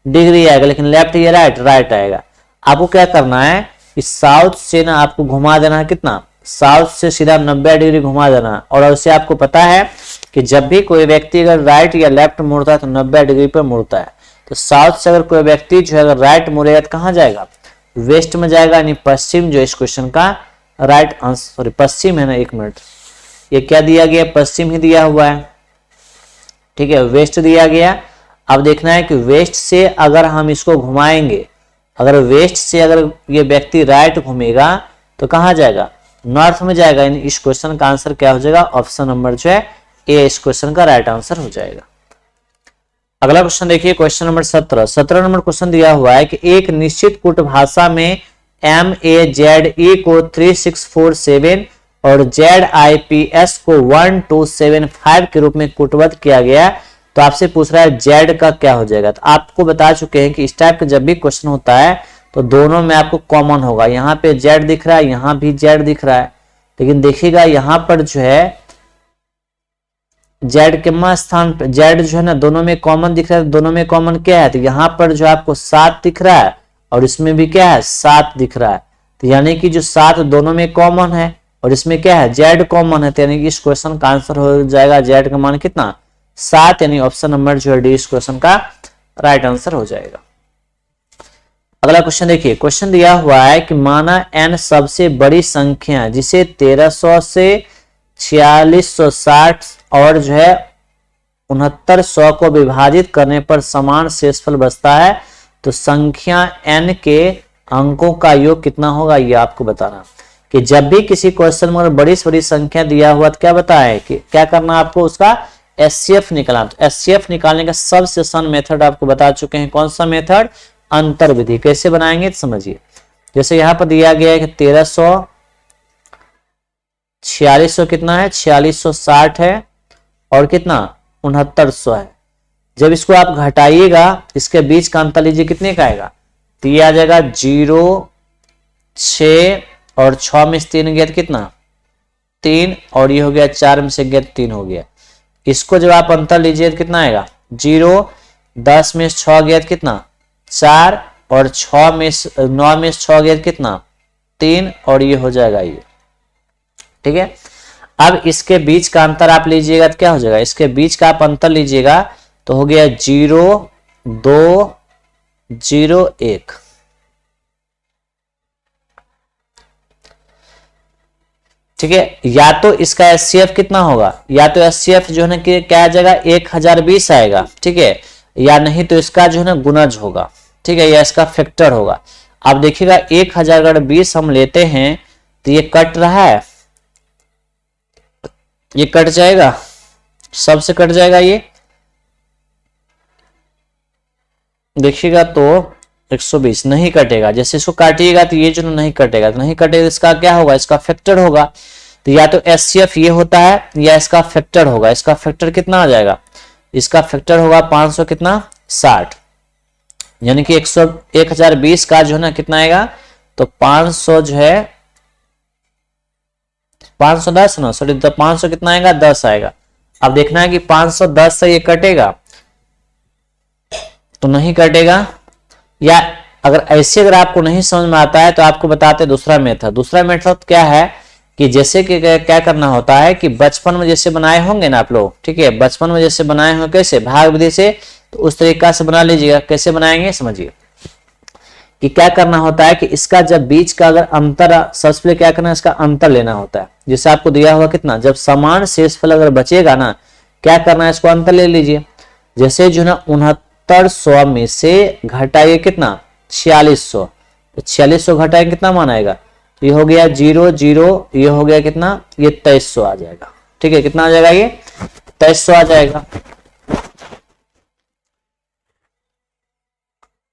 डिग्री आएगा, लेकिन लेफ्ट या राइट आएगा। आपको क्या करना है, इस साउथ से ना आपको घुमा देना है, कितना साउथ से सीधा 90 डिग्री घुमा देना है। और उससे आपको पता है कि जब भी कोई व्यक्ति अगर राइट या लेफ्ट मुड़ता है तो 90 डिग्री पर मुड़ता है। तो साउथ से अगर कोई व्यक्ति जो है अगर राइट मुड़ेगा तो कहाँ जाएगा, वेस्ट में जाएगा, यानी पश्चिम जो इस क्वेश्चन का राइट आंसर, सॉरी पश्चिम है ना, 1 मिनट, ये क्या दिया गया, पश्चिम ही दिया हुआ है। ठीक है, वेस्ट दिया गया। अब देखना है कि वेस्ट से अगर हम इसको घुमाएंगे, अगर वेस्ट से अगर ये व्यक्ति राइट घूमेगा तो कहाँ जाएगा, नॉर्थ में जाएगा, यानी इस क्वेश्चन का आंसर क्या हो जाएगा, ऑप्शन नंबर जो है ए इस क्वेश्चन का राइट आंसर हो जाएगा। अगला क्वेश्चन देखिए, क्वेश्चन नंबर 17 नंबर क्वेश्चन दिया हुआ है कि एक निश्चित कूट भाषा में MAZE को 3647 और ZIPS को 1275 के रूप में कूटबद्ध किया गया, तो आपसे पूछ रहा है Z का क्या हो जाएगा। तो आपको बता चुके हैं कि इस टाइप का जब भी क्वेश्चन होता है तो दोनों में आपको कॉमन होगा। यहाँ पे Z दिख रहा है, यहाँ भी Z दिख रहा है, लेकिन देखिएगा यहाँ पर जो है Z के स्थान पे Z जो है ना दोनों में कॉमन दिख रहा है। दोनों में कॉमन क्या है, तो यहाँ पर जो आपको 7 दिख रहा है और इसमें भी क्या है 7 दिख रहा है, तो यानी कि जो 7 दोनों में कॉमन है और इसमें क्या है Z कॉमन है, तो यानी कि इस क्वेश्चन का आंसर हो जाएगा Z का मान कितना 7, यानी ऑप्शन नंबर जो है डी इस क्वेश्चन का राइट आंसर हो जाएगा। अगला क्वेश्चन देखिए, क्वेश्चन दिया हुआ है कि माना n सबसे बड़ी संख्या जिसे 1300 से 4660 और जो है 6900 को विभाजित करने पर समान शेषफल बचता है, तो संख्या n के अंकों का योग कितना होगा, ये आपको बताना। कि जब भी किसी क्वेश्चन में बड़ी से बड़ी संख्या दिया हुआ तो क्या बताएं कि क्या करना आपको उसका एचसीएफ निकालना। तो एचसीएफ निकालने का सबसे आसान मेथड आपको बता चुके हैं, कौन सा मेथड, अंतर विधि। कैसे बनाएंगे तो समझिए, जैसे यहां पर दिया गया है कि 1300 4600 कितना है 4660 है और कितना 6900 है। जब इसको आप घटाइएगा इसके बीच का अंतर लीजिए कितने का आएगा, तो ये आ जाएगा 0 6 और 6 में से 3 गया कितना 3 और ये हो गया 4 में से गया 3 हो गया। इसको जब आप अंतर लीजिए तो कितना आएगा 0 10 में से 6 गया कितना 4 और 6 में 9 में से 6 गया कितना 3 और ये हो जाएगा ये, ठीक है। अब इसके बीच का अंतर आप लीजिएगा तो क्या हो जाएगा, इसके बीच का आप अंतर लीजिएगा तो हो गया 0 2 0 1, ठीक है। या तो इसका एचसीएफ कितना होगा, या तो एचसीएफ जो है ना कि क्या आ जाएगा 1020 आएगा, ठीक है, या नहीं तो इसका जो है ना गुणज होगा, ठीक है, या इसका फैक्टर होगा। आप देखिएगा 1020 हम लेते हैं तो ये कट रहा है, ये कट जाएगा, सबसे कट जाएगा, ये देखिएगा तो 120 नहीं कटेगा। जैसे इसको काटिएगा तो ये जो नहीं कटेगा, तो नहीं कटेगा, इसका क्या होगा, इसका फैक्टर होगा। तो या तो एचसीएफ ये होता है या इसका फैक्टर होगा। इसका फैक्टर कितना आ जाएगा, इसका फैक्टर होगा 500 कितना 60, यानी कि 1020 का जो है ना कितना आएगा, तो 500 जो है 510 ना सॉरी, तो 500 कितना आएगा 10 आएगा। अब देखना है कि 510 से ये कटेगा तो नहीं कटेगा, या अगर ऐसे अगर आपको नहीं समझ में आता है तो आपको बताते दूसरा मेथड। दूसरा मेथड क्या है कि जैसे कि क्या करना होता है कि बचपन में जैसे बनाए होंगे ना आप लोग, ठीक है, बचपन में जैसे बनाए होंगे कैसे भाग विधि से, तो उस तरीका से बना लीजिएगा। कैसे बनाएंगे समझिए, कि क्या करना होता है कि इसका जब बीच का अगर अंतर, सबसे पहले क्या करना है इसका अंतर लेना होता है। जैसे आपको दिया हुआ कितना, जब समान शेषफल अगर बचेगा ना, क्या करना है इसको अंतर ले लीजिए। जैसे जो ना 6900 में से घटाइए कितना 4600, तो 4600 घटाएंगे कितना मान आएगा, तो ये हो गया 0 0, ये हो गया कितना, ये 2300 आ जाएगा, ठीक है। कितना आ जाएगा, ये 2300 आ जाएगा।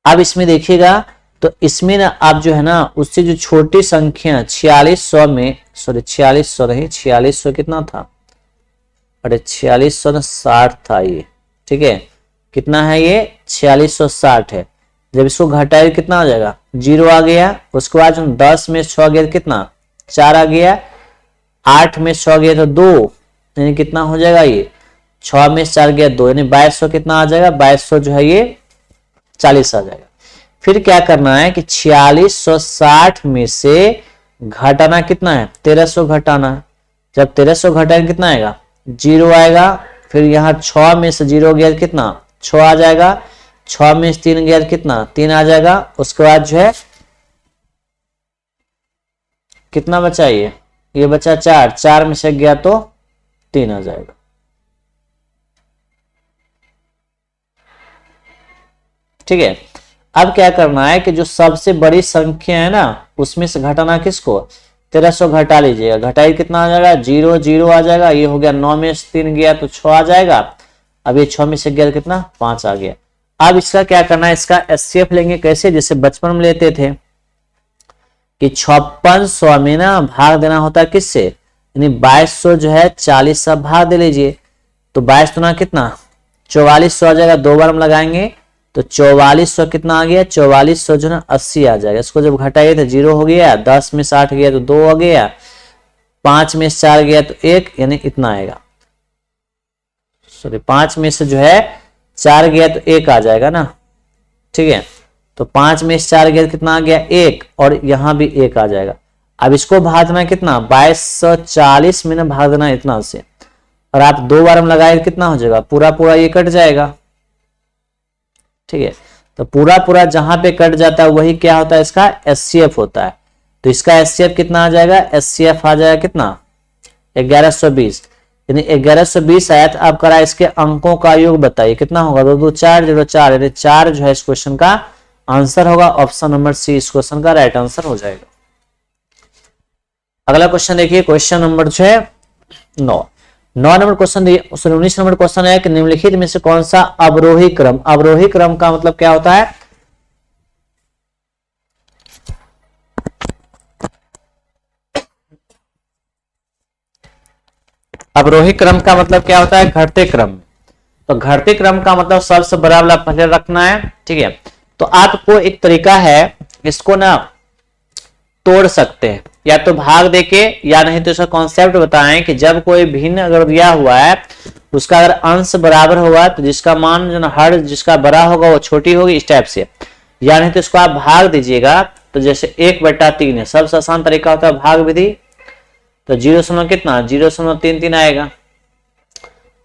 अब इसमें देखिएगा तो इसमें ना आप जो है ना उससे जो छोटी संख्या 4600 में, सॉरी 4600 नहीं, 4600 कितना था, अरे 4600 ना 60 था ये, ठीक है। कितना है ये 4660 है। जब इसको घटाए कितना आ जाएगा 0 आ गया। उसके बाद 10 में 6 गया कितना 4 आ गया, 8 में 6 गया तो 2, यानी कितना हो जाएगा ये 6 में 4 गया 2, यानी 2200 कितना आ जाएगा, 2200 जो है ये 40 आ जाएगा। फिर क्या करना है कि 4660 में से घटाना कितना है 1300 घटाना है। जब 1300 घटाएंगे कितना आएगा 0 आएगा। फिर यहाँ 6 में से 0 गया कितना 6 आ जाएगा, 6 में से 3 गया कितना 3 आ जाएगा। उसके बाद जो है कितना बचा, ये बचा 4, 4 में से गया तो 3 आ जाएगा। ठीक है। अब क्या करना है कि जो सबसे बड़ी संख्या है ना उसमें से घटाना किसको 1300 घटा लीजिएगा। घटाई कितना आ जाएगा 0 0 आ जाएगा। ये हो गया 9 में से 3 गया तो 6 आ जाएगा। अब ये 6 में से गया कितना 5 आ गया। अब इसका क्या करना है, इसका एचसीएफ लेंगे। कैसे, जैसे बचपन में लेते थे कि 5600 में ना भाग देना होता है किससे, यानी 2200 जो है 40 से भाग दे लीजिए, तो 22 तो ना कितना 4400 आ जाएगा, 2 बार हम लगाएंगे तो 4400 कितना आ गया, 4400 जो ना 80 आ जाएगा। इसको जब घटाइए तो 0 हो गया, 10 में से 8 गया तो 2 हो गया, 5 में से 4 गया तो 1, यानी इतना आएगा। सॉरी 5 में से जो है 4 गया तो 1 आ जाएगा ना, ठीक है। तो 5 में से 4 गया तो कितना आ गया 1, और यहां भी 1 आ जाएगा। अब इसको भाग देना कितना 2240 में ना भाग देना इतना से, और आप 2 बार हम लगाए कितना हो जाएगा, पूरा पूरा ये कट जाएगा, ठीक है। तो पूरा पूरा जहां पे कट जाता है वही क्या होता है, इसका एचसीएफ होता है। तो इसका एचसीएफ कितना आ जाएगा, एचसीएफ आ जाएगा कितना 1120, यानी 1120 आया। आप करा इसके अंकों का योग बताइए कितना होगा, 2 2 4 0 4, यानी 4 जो है इस क्वेश्चन का आंसर होगा। ऑप्शन नंबर सी इस क्वेश्चन का राइट आंसर हो जाएगा। अगला क्वेश्चन देखिए, क्वेश्चन नंबर जो है 9 नंबर क्वेश्चन, 19 नंबर क्वेश्चन है कि निम्नलिखित में से कौन सा अवरोही क्रम, अवरोही क्रम का मतलब क्या होता है, अवरोही क्रम का मतलब क्या होता है, घटते क्रम। तो घटते क्रम का मतलब सबसे बड़ा वाला पहले रखना है, ठीक है। तो आपको एक तरीका है, इसको ना तोड़ सकते हैं, या तो भाग देके, या नहीं तो इसका कॉन्सेप्ट बताएं कि जब कोई भिन्न अगर दिया हुआ है उसका अगर अंश बराबर होगा तो जिसका मान जो ना हर जिसका बड़ा होगा वो छोटी होगी, इस टाइप से। या नहीं तो इसको आप भाग दीजिएगा, तो जैसे 1/3 है, सबसे आसान तरीका होता है भाग विधि। तो 0 कितना 0.33 आएगा।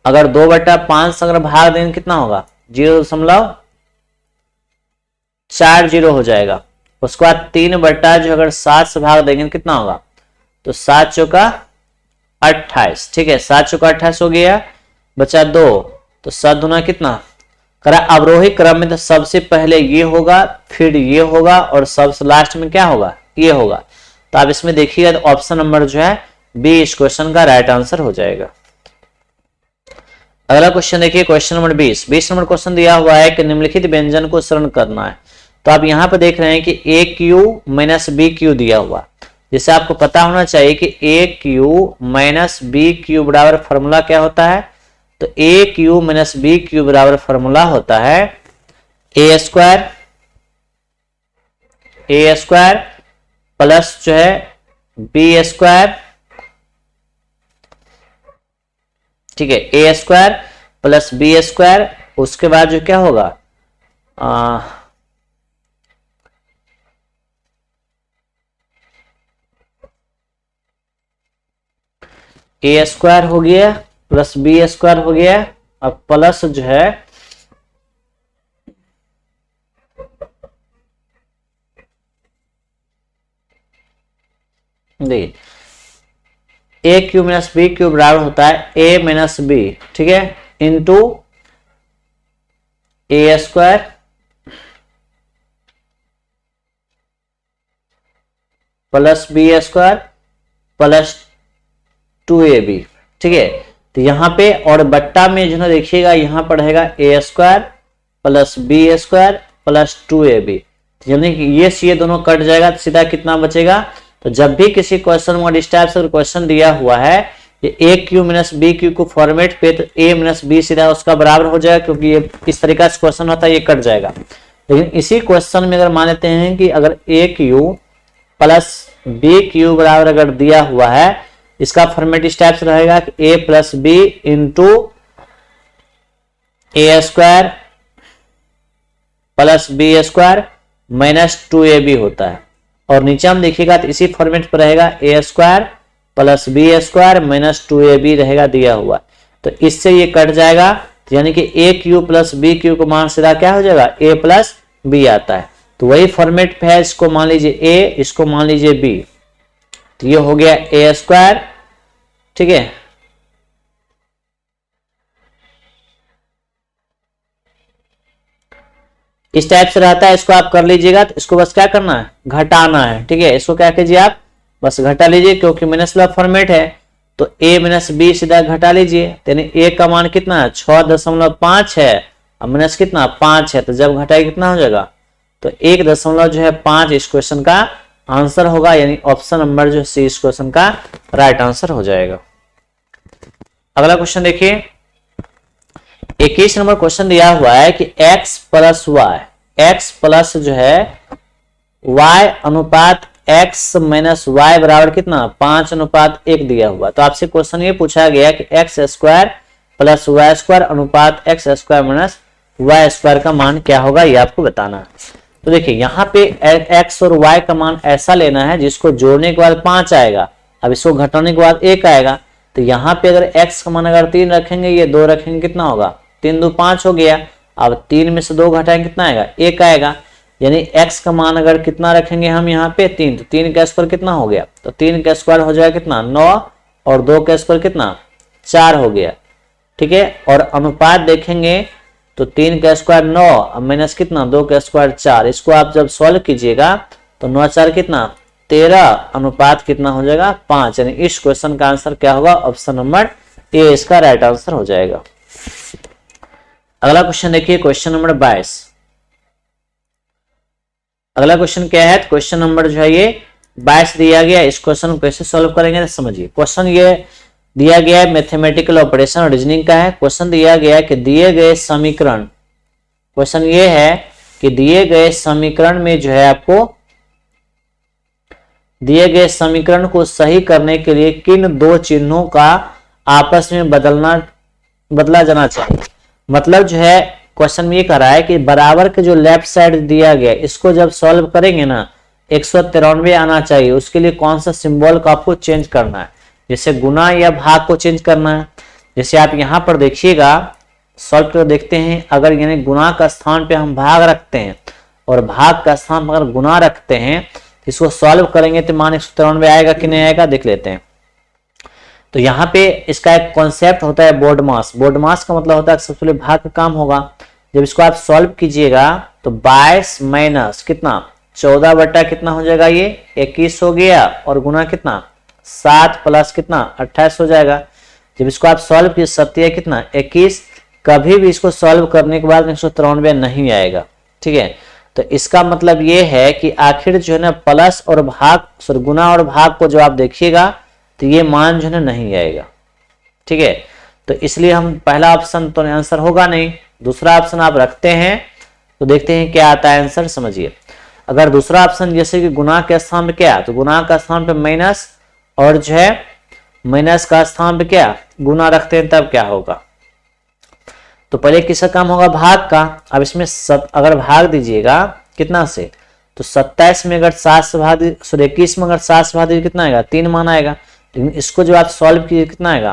अगर 2/5 अगर भाग देंगे कितना होगा 0.40 हो जाएगा। उसके बाद 3 जो अगर 7 से भाग देंगे कितना होगा, तो 7 चौका 28, ठीक है। 7 चौका 28 हो गया, बचा 2, तो 7 दूना कितना करा। अवरोही क्रम में तो सबसे पहले ये होगा, फिर ये होगा, और सबसे लास्ट में क्या होगा, ये होगा। तो आप इसमें देखिएगा तो ऑप्शन नंबर जो है बी इस क्वेश्चन का राइट आंसर हो जाएगा। अगला क्वेश्चन देखिए, क्वेश्चन नंबर 20 नंबर क्वेश्चन दिया हुआ है कि निम्नलिखित व्यंजन को सरल करना है। तो आप यहां पर देख रहे हैं कि ए क्यू माइनस बी क्यू दिया हुआ, जिससे आपको पता होना चाहिए कि ए क्यू माइनस बी क्यू बराबर फॉर्मूला क्या होता है। तो ए क्यू माइनस बी क्यू बराबर फॉर्मूला होता है ए स्क्वायर प्लस जो है बी स्क्वायर, ठीक है। ए स्क्वायर प्लस बी स्क्वायर, उसके बाद जो क्या होगा ए स्क्वायर हो गया प्लस बी स्क्वायर हो गया, अब प्लस जो है देखिए A cube minus B cube बराबर होता है ए माइनस बी, ठीक है, into A square plus B square plus 2ab, ठीक है। तो यहां पे और बट्टा में जो है देखिएगा यहां पर रहेगा A square plus B square plus 2ab, यानी कि ये दोनों कट जाएगा तो सीधा कितना बचेगा। तो जब भी किसी क्वेश्चन में इस टाइप से क्वेश्चन दिया हुआ है ये ए क्यू माइनस बी क्यू को फॉर्मेट पे, तो ए माइनस बी सीधा उसका बराबर हो जाएगा, क्योंकि ये इस तरीका से क्वेश्चन होता है, ये कट जाएगा। लेकिन इसी क्वेश्चन में अगर मान लेते हैं कि अगर ए क्यू प्लस बी क्यू बराबर अगर दिया हुआ है, इसका फॉर्मेट इस टाइप से रहेगा कि A plus B into A square plus B square minus 2ab होता है। और नीचे हम देखिएगा तो इसी फॉर्मेट पर रहेगा A square plus B square minus 2ab रहेगा दिया हुआ, तो इससे ये कट जाएगा। यानी कि ए क्यू प्लस बी क्यू को मान सीधा क्या हो जाएगा ए प्लस बी आता है। तो वही फॉर्मेट पे है, इसको मान लीजिए ए, इसको मान लीजिए बी, तो ये हो गया ए स्क्वायर, ठीक है। इस टाइप से रहता है, इसको आप कर लीजिएगा। तो इसको बस क्या करना है घटाना है, ठीक है। इसको क्या कीजिए आप बस घटा लीजिए, क्योंकि माइनस वाला फॉर्मेट है। तो a माइनस बी सीधा घटा लीजिए, यानी a का मान कितना है 6.5 है, और माइनस कितना 5 है, तो जब घटाए कितना हो जाएगा, तो 1.5 जो है 5 इस क्वेश्चन का आंसर होगा, यानी ऑप्शन नंबर जो सी इस क्वेश्चन का राइट आंसर हो जाएगा। अगला क्वेश्चन देखिए, 21 नंबर क्वेश्चन दिया हुआ है कि x plus Y, X plus जो है y अनुपात x माइनस वाई बराबर कितना 5:1 दिया हुआ। तो आपसे क्वेश्चन ये पूछा गया कि X square plus Y square अनुपात X square minus Y square का मान क्या होगा, ये आपको बताना है। तो देखिए यहाँ पे x और y का मान ऐसा लेना है जिसको जोड़ने के बाद 5 आएगा, अब इसको घटाने के बाद 1 आएगा। तो यहाँ पे अगर x का मान अगर 3 रखेंगे, ये 2 रखेंगे, कितना होगा 3 2 5 हो गया। अब 3 में से 2 घटाएंगे कितना आएगा 1 आएगा, यानी x का मान अगर कितना रखेंगे हम यहाँ पे 3, तो 3 का स्क्वायर कितना हो गया, तो 3 का स्क्वायर हो जाएगा कितना 9 और 2 का स्क्वायर कितना 4 हो गया। ठीक है, और अनुपात देखेंगे तो 3 का स्क्वायर 9 माइनस कितना 2 का स्क्वायर 4, इसको आप जब सॉल्व कीजिएगा तो 9 4 कितना 13 अनुपात कितना हो जाएगा 5, यानी इस क्वेश्चन का आंसर क्या होगा, ऑप्शन नंबर ए इसका राइट आंसर हो जाएगा। अगला क्वेश्चन देखिए, क्वेश्चन नंबर 22। अगला क्वेश्चन क्या है, क्वेश्चन नंबर जो है ये 22 दिया गया। इस क्वेश्चन को कैसे सॉल्व करेंगे तो समझिए। क्वेश्चन ये दिया गया है मैथमेटिकल ऑपरेशन और रीजनिंग का है। क्वेश्चन दिया गया है कि दिए गए समीकरण, क्वेश्चन ये है कि दिए गए समीकरण में जो है आपको दिए गए समीकरण को सही करने के लिए किन दो चिन्हों का आपस में बदला जाना चाहिए। मतलब जो है क्वेश्चन में ये कह रहा है कि बराबर के जो लेफ्ट साइड दिया गया इसको जब सॉल्व करेंगे ना 193 आना चाहिए, उसके लिए कौन सा सिंबल को आपको चेंज करना है, जैसे गुना या भाग को चेंज करना है। जैसे आप यहां पर देखिएगा, सॉल्व कर देखते हैं, अगर यानी गुना का स्थान पे हम भाग रखते हैं और भाग का स्थान पर अगर गुना रखते हैं तो इसको सॉल्व करेंगे तो मान 193 आएगा कि नहीं आएगा, देख लेते हैं। तो यहाँ पे इसका एक कॉन्सेप्ट होता है बोर्ड मास। बोर्ड मास का मतलब होता है सबसे पहले भाग का काम होगा। जब इसको आप सॉल्व कीजिएगा तो 22 माइनस कितना 14 बटा कितना हो जाएगा, ये 21 हो गया, और गुना कितना 7 प्लस कितना 28 हो जाएगा। जब इसको आप सॉल्व कीजिए 7 कितना 21, कभी भी इसको सॉल्व करने के बाद 193 नहीं आएगा। ठीक है, तो इसका मतलब ये है कि आखिर जो है ना प्लस और भाग सॉरी गुना और भाग को जो आप देखिएगा तो ये मान जो है नहीं आएगा। ठीक है, तो इसलिए हम पहला ऑप्शन तो आंसर होगा नहीं, दूसरा ऑप्शन आप रखते हैं तो देखते हैं क्या आता है आंसर। समझिए, अगर दूसरा ऑप्शन जैसे कि गुना के स्थान पे क्या, तो गुना का स्थान पे माइनस और जो है माइनस का स्थान पे क्या गुना रखते हैं, तब क्या होगा। तो पहले किसका काम होगा, भाग का। अब इसमें अगर भाग दीजिएगा कितना से, तो 27 में अगर 7 से भाग 21 में अगर 7 से भाग दीजिए कितना आएगा 3 मान आएगा। लेकिन इसको जब आप सॉल्व कीजिए कितना आएगा,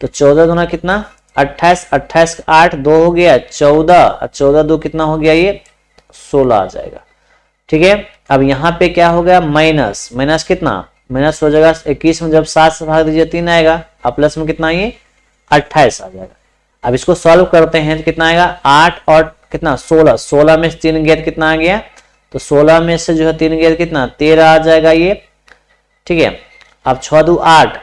तो 14 गुना कितना 28, 28 8 2 हो गया 14, 14 2 कितना हो गया, ये 16 आ जाएगा। ठीक है, अब यहाँ पे क्या हो गया माइनस, माइनस कितना माइनस हो जाएगा 21 में जब 7 से भाग दीजिए 3 आएगा, और प्लस में कितना ये 28 आ जाएगा। अब इसको सॉल्व करते हैं तो कितना आएगा 8 और कितना 16, 16 में 3 गया कितना आ गया, तो 16 में से जो है 3 गया कितना 13 आ जाएगा ये। ठीक है, अब 6 2 8,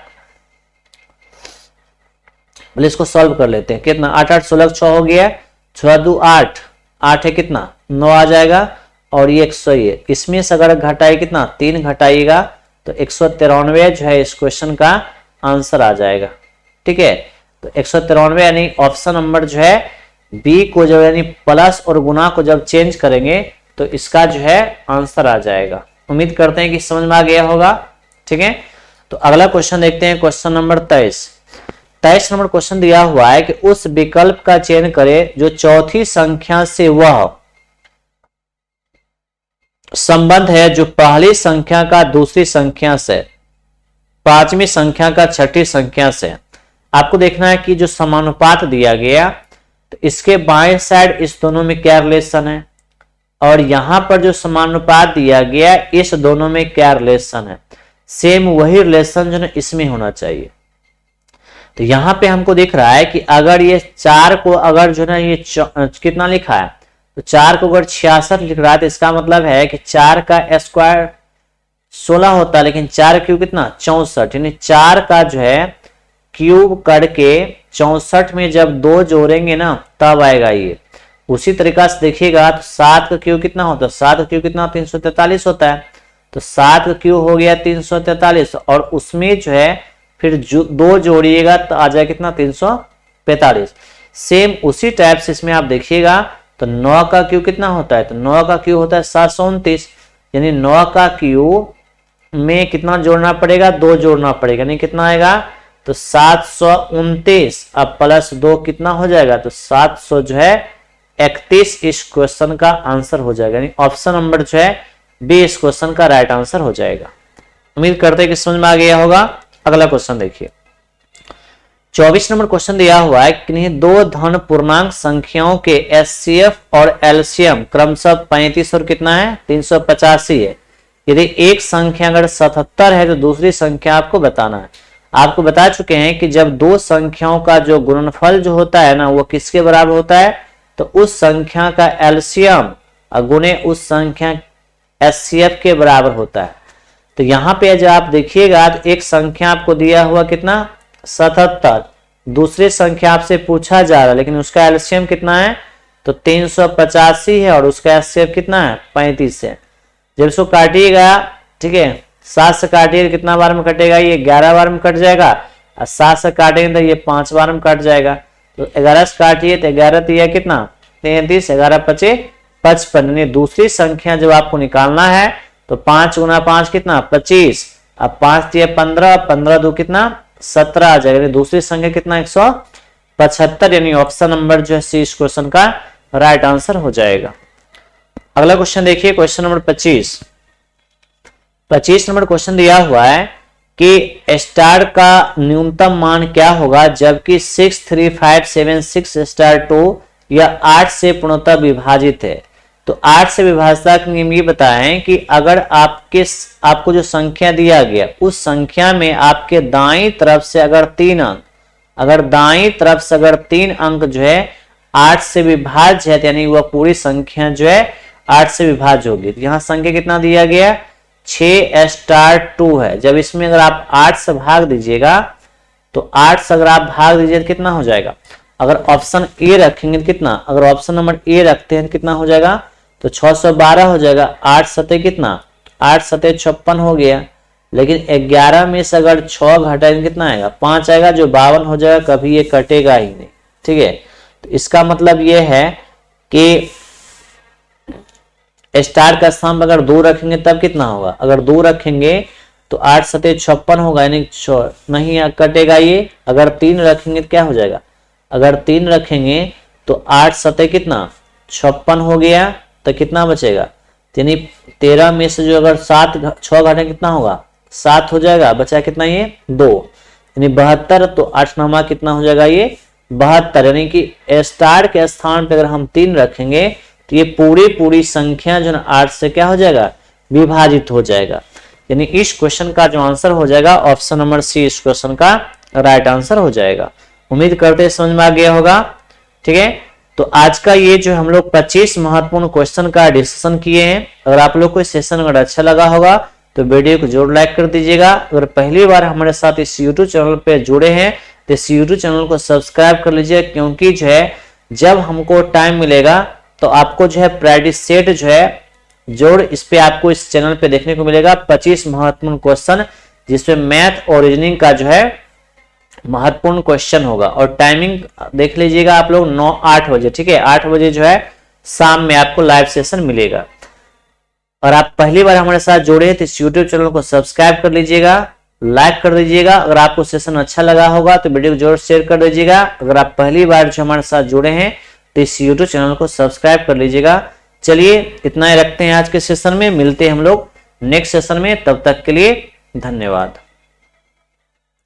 बोले इसको सॉल्व कर लेते हैं, कितना 8 8 16 6 हो गया, 6 2 8 8 है कितना 9 आ जाएगा, और ये 100 है। इसमें से अगर घटाई कितना 3 घटाइएगा तो 193 जो है इस क्वेश्चन का आंसर आ जाएगा। ठीक है, तो 193 यानी ऑप्शन नंबर जो है बी को जब यानी प्लस और गुना को जब चेंज करेंगे तो इसका जो है आंसर आ जाएगा। उम्मीद करते हैं कि समझ में आ गया होगा। ठीक है, तो अगला क्वेश्चन देखते हैं, क्वेश्चन नंबर 23 नंबर क्वेश्चन दिया हुआ है कि उस विकल्प का चयन करें जो चौथी संख्या से वह संबंध है जो पहली संख्या का दूसरी संख्या से, पांचवी संख्या का छठी संख्या से। आपको देखना है कि जो समानुपात दिया गया तो इसके बाएं साइड इस दोनों में क्या रिलेशन है, और यहां पर जो समानुपात दिया गया इस दोनों में क्या रिलेशन है, सेम वही रिलेशन जो है इसमें होना चाहिए। तो यहां पे हमको दिख रहा है कि अगर ये 4 को अगर जो है ये कितना लिखा है, तो 4 को अगर 66 लिख रहा है तो इसका मतलब है कि 4 का स्क्वायर 16 होता है, लेकिन 4 क्यूब कितना 64, यानी 4 का जो है क्यूब करके 64 में जब 2 जोड़ेंगे ना तब आएगा ये। उसी तरीका से देखिएगा तो 7 का क्यूब कितना होता है, 7 का क्यूब कितना 343 होता है, तो 7 का क्यूब हो गया 343, और उसमें जो है फिर 2 जोड़िएगा तो आ जाए कितना 345। सेम उसी टाइप से इसमें आप देखिएगा तो 9 का क्यूब कितना होता है, तो 9 का क्यूब होता है 729, यानी 9 का क्यूब में कितना जोड़ना पड़ेगा, 2 जोड़ना पड़ेगा, यानी कितना आएगा तो 729, अब प्लस 2 कितना हो जाएगा, तो 700 जो है 31 इस क्वेश्चन का आंसर हो जाएगा, यानी ऑप्शन नंबर जो है बी इस क्वेश्चन का राइट आंसर हो जाएगा। उम्मीद करते हैं कि समझ में आ गया होगा। अगला क्वेश्चन देखिए, 24 नंबर क्वेश्चन दिया हुआ है कि दो धन पूर्णांक संख्याओं के एचसीएफ और एलसीएम क्रमशः 35 और कितना है 385 है। यदि एक संख्या अगर 77 है तो दूसरी संख्या आपको बताना है। आपको बता चुके हैं कि जब दो संख्याओं का जो गुणनफल जो होता है ना वो किसके बराबर होता है, तो उस संख्या का एलसीएम गुणे उस संख्या एचसीएफ के बराबर होता है। तो यहाँ पे जब आप देखिएगा तो एक संख्या आपको दिया हुआ कितना 77, दूसरी संख्या आपसे पूछा जा रहा है लेकिन उसका एलसीएम कितना है तो 385 है और उसका एचसीएफ कितना है 35 है। जब इसको काटिएगा, ठीक है, 7 से काटिए कितना बार में कटेगा, ये 11 बार में कट जाएगा, और 7 से काटेंगे तो ये 5 बार में कट जाएगा। तो 11 से काटिए तो 11 तो यह कितना 33, 11 पचे 55, यानी दूसरी संख्या जब आपको निकालना है तो 5 गुना 5 कितना 25, अब 5 दिए 15, 15 दो कितना 17 आ जाएगा, दूसरी संख्या कितना 175, यानी ऑप्शन नंबर जो है सी इस क्वेश्चन का राइट आंसर हो जाएगा। अगला क्वेश्चन देखिए, क्वेश्चन नंबर 25 नंबर क्वेश्चन दिया हुआ है कि स्टार का न्यूनतम मान क्या होगा जबकि 63576 स्टार 2 या 8 से पूर्णतः विभाजित है। तो 8 से विभाजता का नियम ये बताएं कि अगर आपको जो संख्या दिया गया उस संख्या में आपके दाईं तरफ से अगर 3 अंक, अगर दाईं तरफ से अगर 3 अंक जो है 8 से विभाज्य है, यानी वह पूरी संख्या जो है 8 से विभाज्य होगी। तो यहाँ संख्या कितना दिया गया 6 स्टार 2 है। जब इसमें अगर आप 8 से भाग दीजिएगा तो 8 से अगर आप भाग दीजिए तो कितना हो जाएगा, अगर ऑप्शन ए रखेंगे तो कितना, अगर ऑप्शन नंबर ए रखते हैं तो कितना हो जाएगा तो 612 हो जाएगा। 8 सते कितना 8 सते 56 हो गया, लेकिन 11 में से अगर 6 घटाएंगे कितना आएगा 5 आएगा, जो 52 हो जाएगा, कभी ये कटेगा ही नहीं। ठीक है, तो इसका मतलब ये है कि स्टार का स्थान अगर 2 रखेंगे तब कितना होगा, अगर 2 रखेंगे तो 8 सते 56 होगा, यानी नहीं कटेगा ये। अगर 3 रखेंगे तो क्या हो जाएगा, अगर 3 रखेंगे तो 8 सते कितना 56 हो गया, तो कितना बचेगा, यानी 13 में से जो अगर 6 घटाएं कितना होगा 7 हो जाएगा, बचा कितना ये 2, यानी 72। तो 8 नामा कितना हो जाएगा ये 72, यानी कि स्टार के स्थान पे अगर हम 3 रखेंगे तो ये पूरी संख्या जो है 8 से क्या हो जाएगा विभाजित हो जाएगा, यानी इस क्वेश्चन का जो आंसर हो जाएगा ऑप्शन नंबर सी इस क्वेश्चन का राइट आंसर हो जाएगा। उम्मीद करते हैं समझ में आ गया होगा। ठीक है, तो आज का ये जो हम लोग 25 महत्वपूर्ण क्वेश्चन का डिस्कशन किए हैं। अगर आप लोग को इस सेशन अगर अच्छा लगा होगा तो वीडियो को जरूर लाइक कर दीजिएगा। अगर पहली बार हमारे साथ इस यूट्यूब चैनल पे जुड़े हैं तो इस यूट्यूब चैनल को सब्सक्राइब कर लीजिए, क्योंकि जो है जब हमको टाइम मिलेगा तो आपको जो है प्रैक्टिस सेट जो है जोड़ इस पे आपको इस चैनल पे देखने को मिलेगा 25 महत्वपूर्ण क्वेश्चन, जिसमें मैथ और रीजनिंग का जो है महत्वपूर्ण क्वेश्चन होगा। और टाइमिंग देख लीजिएगा आप लोग 9-8 बजे। ठीक है, 8 बजे जो है शाम में आपको लाइव सेशन मिलेगा। और आप पहली बार हमारे साथ जुड़े हैं तो इस यूट्यूब चैनल को सब्सक्राइब कर लीजिएगा, लाइक कर दीजिएगा। अगर आपको सेशन अच्छा लगा होगा तो वीडियो को जरूर शेयर कर दीजिएगा। अगर आप पहली बार जो हमारे साथ जुड़े हैं तो इस यूट्यूब चैनल को सब्सक्राइब कर लीजिएगा। चलिए इतना ही रखते हैं आज के सेशन में, मिलते हैं हम लोग नेक्स्ट सेशन में, तब तक के लिए धन्यवाद।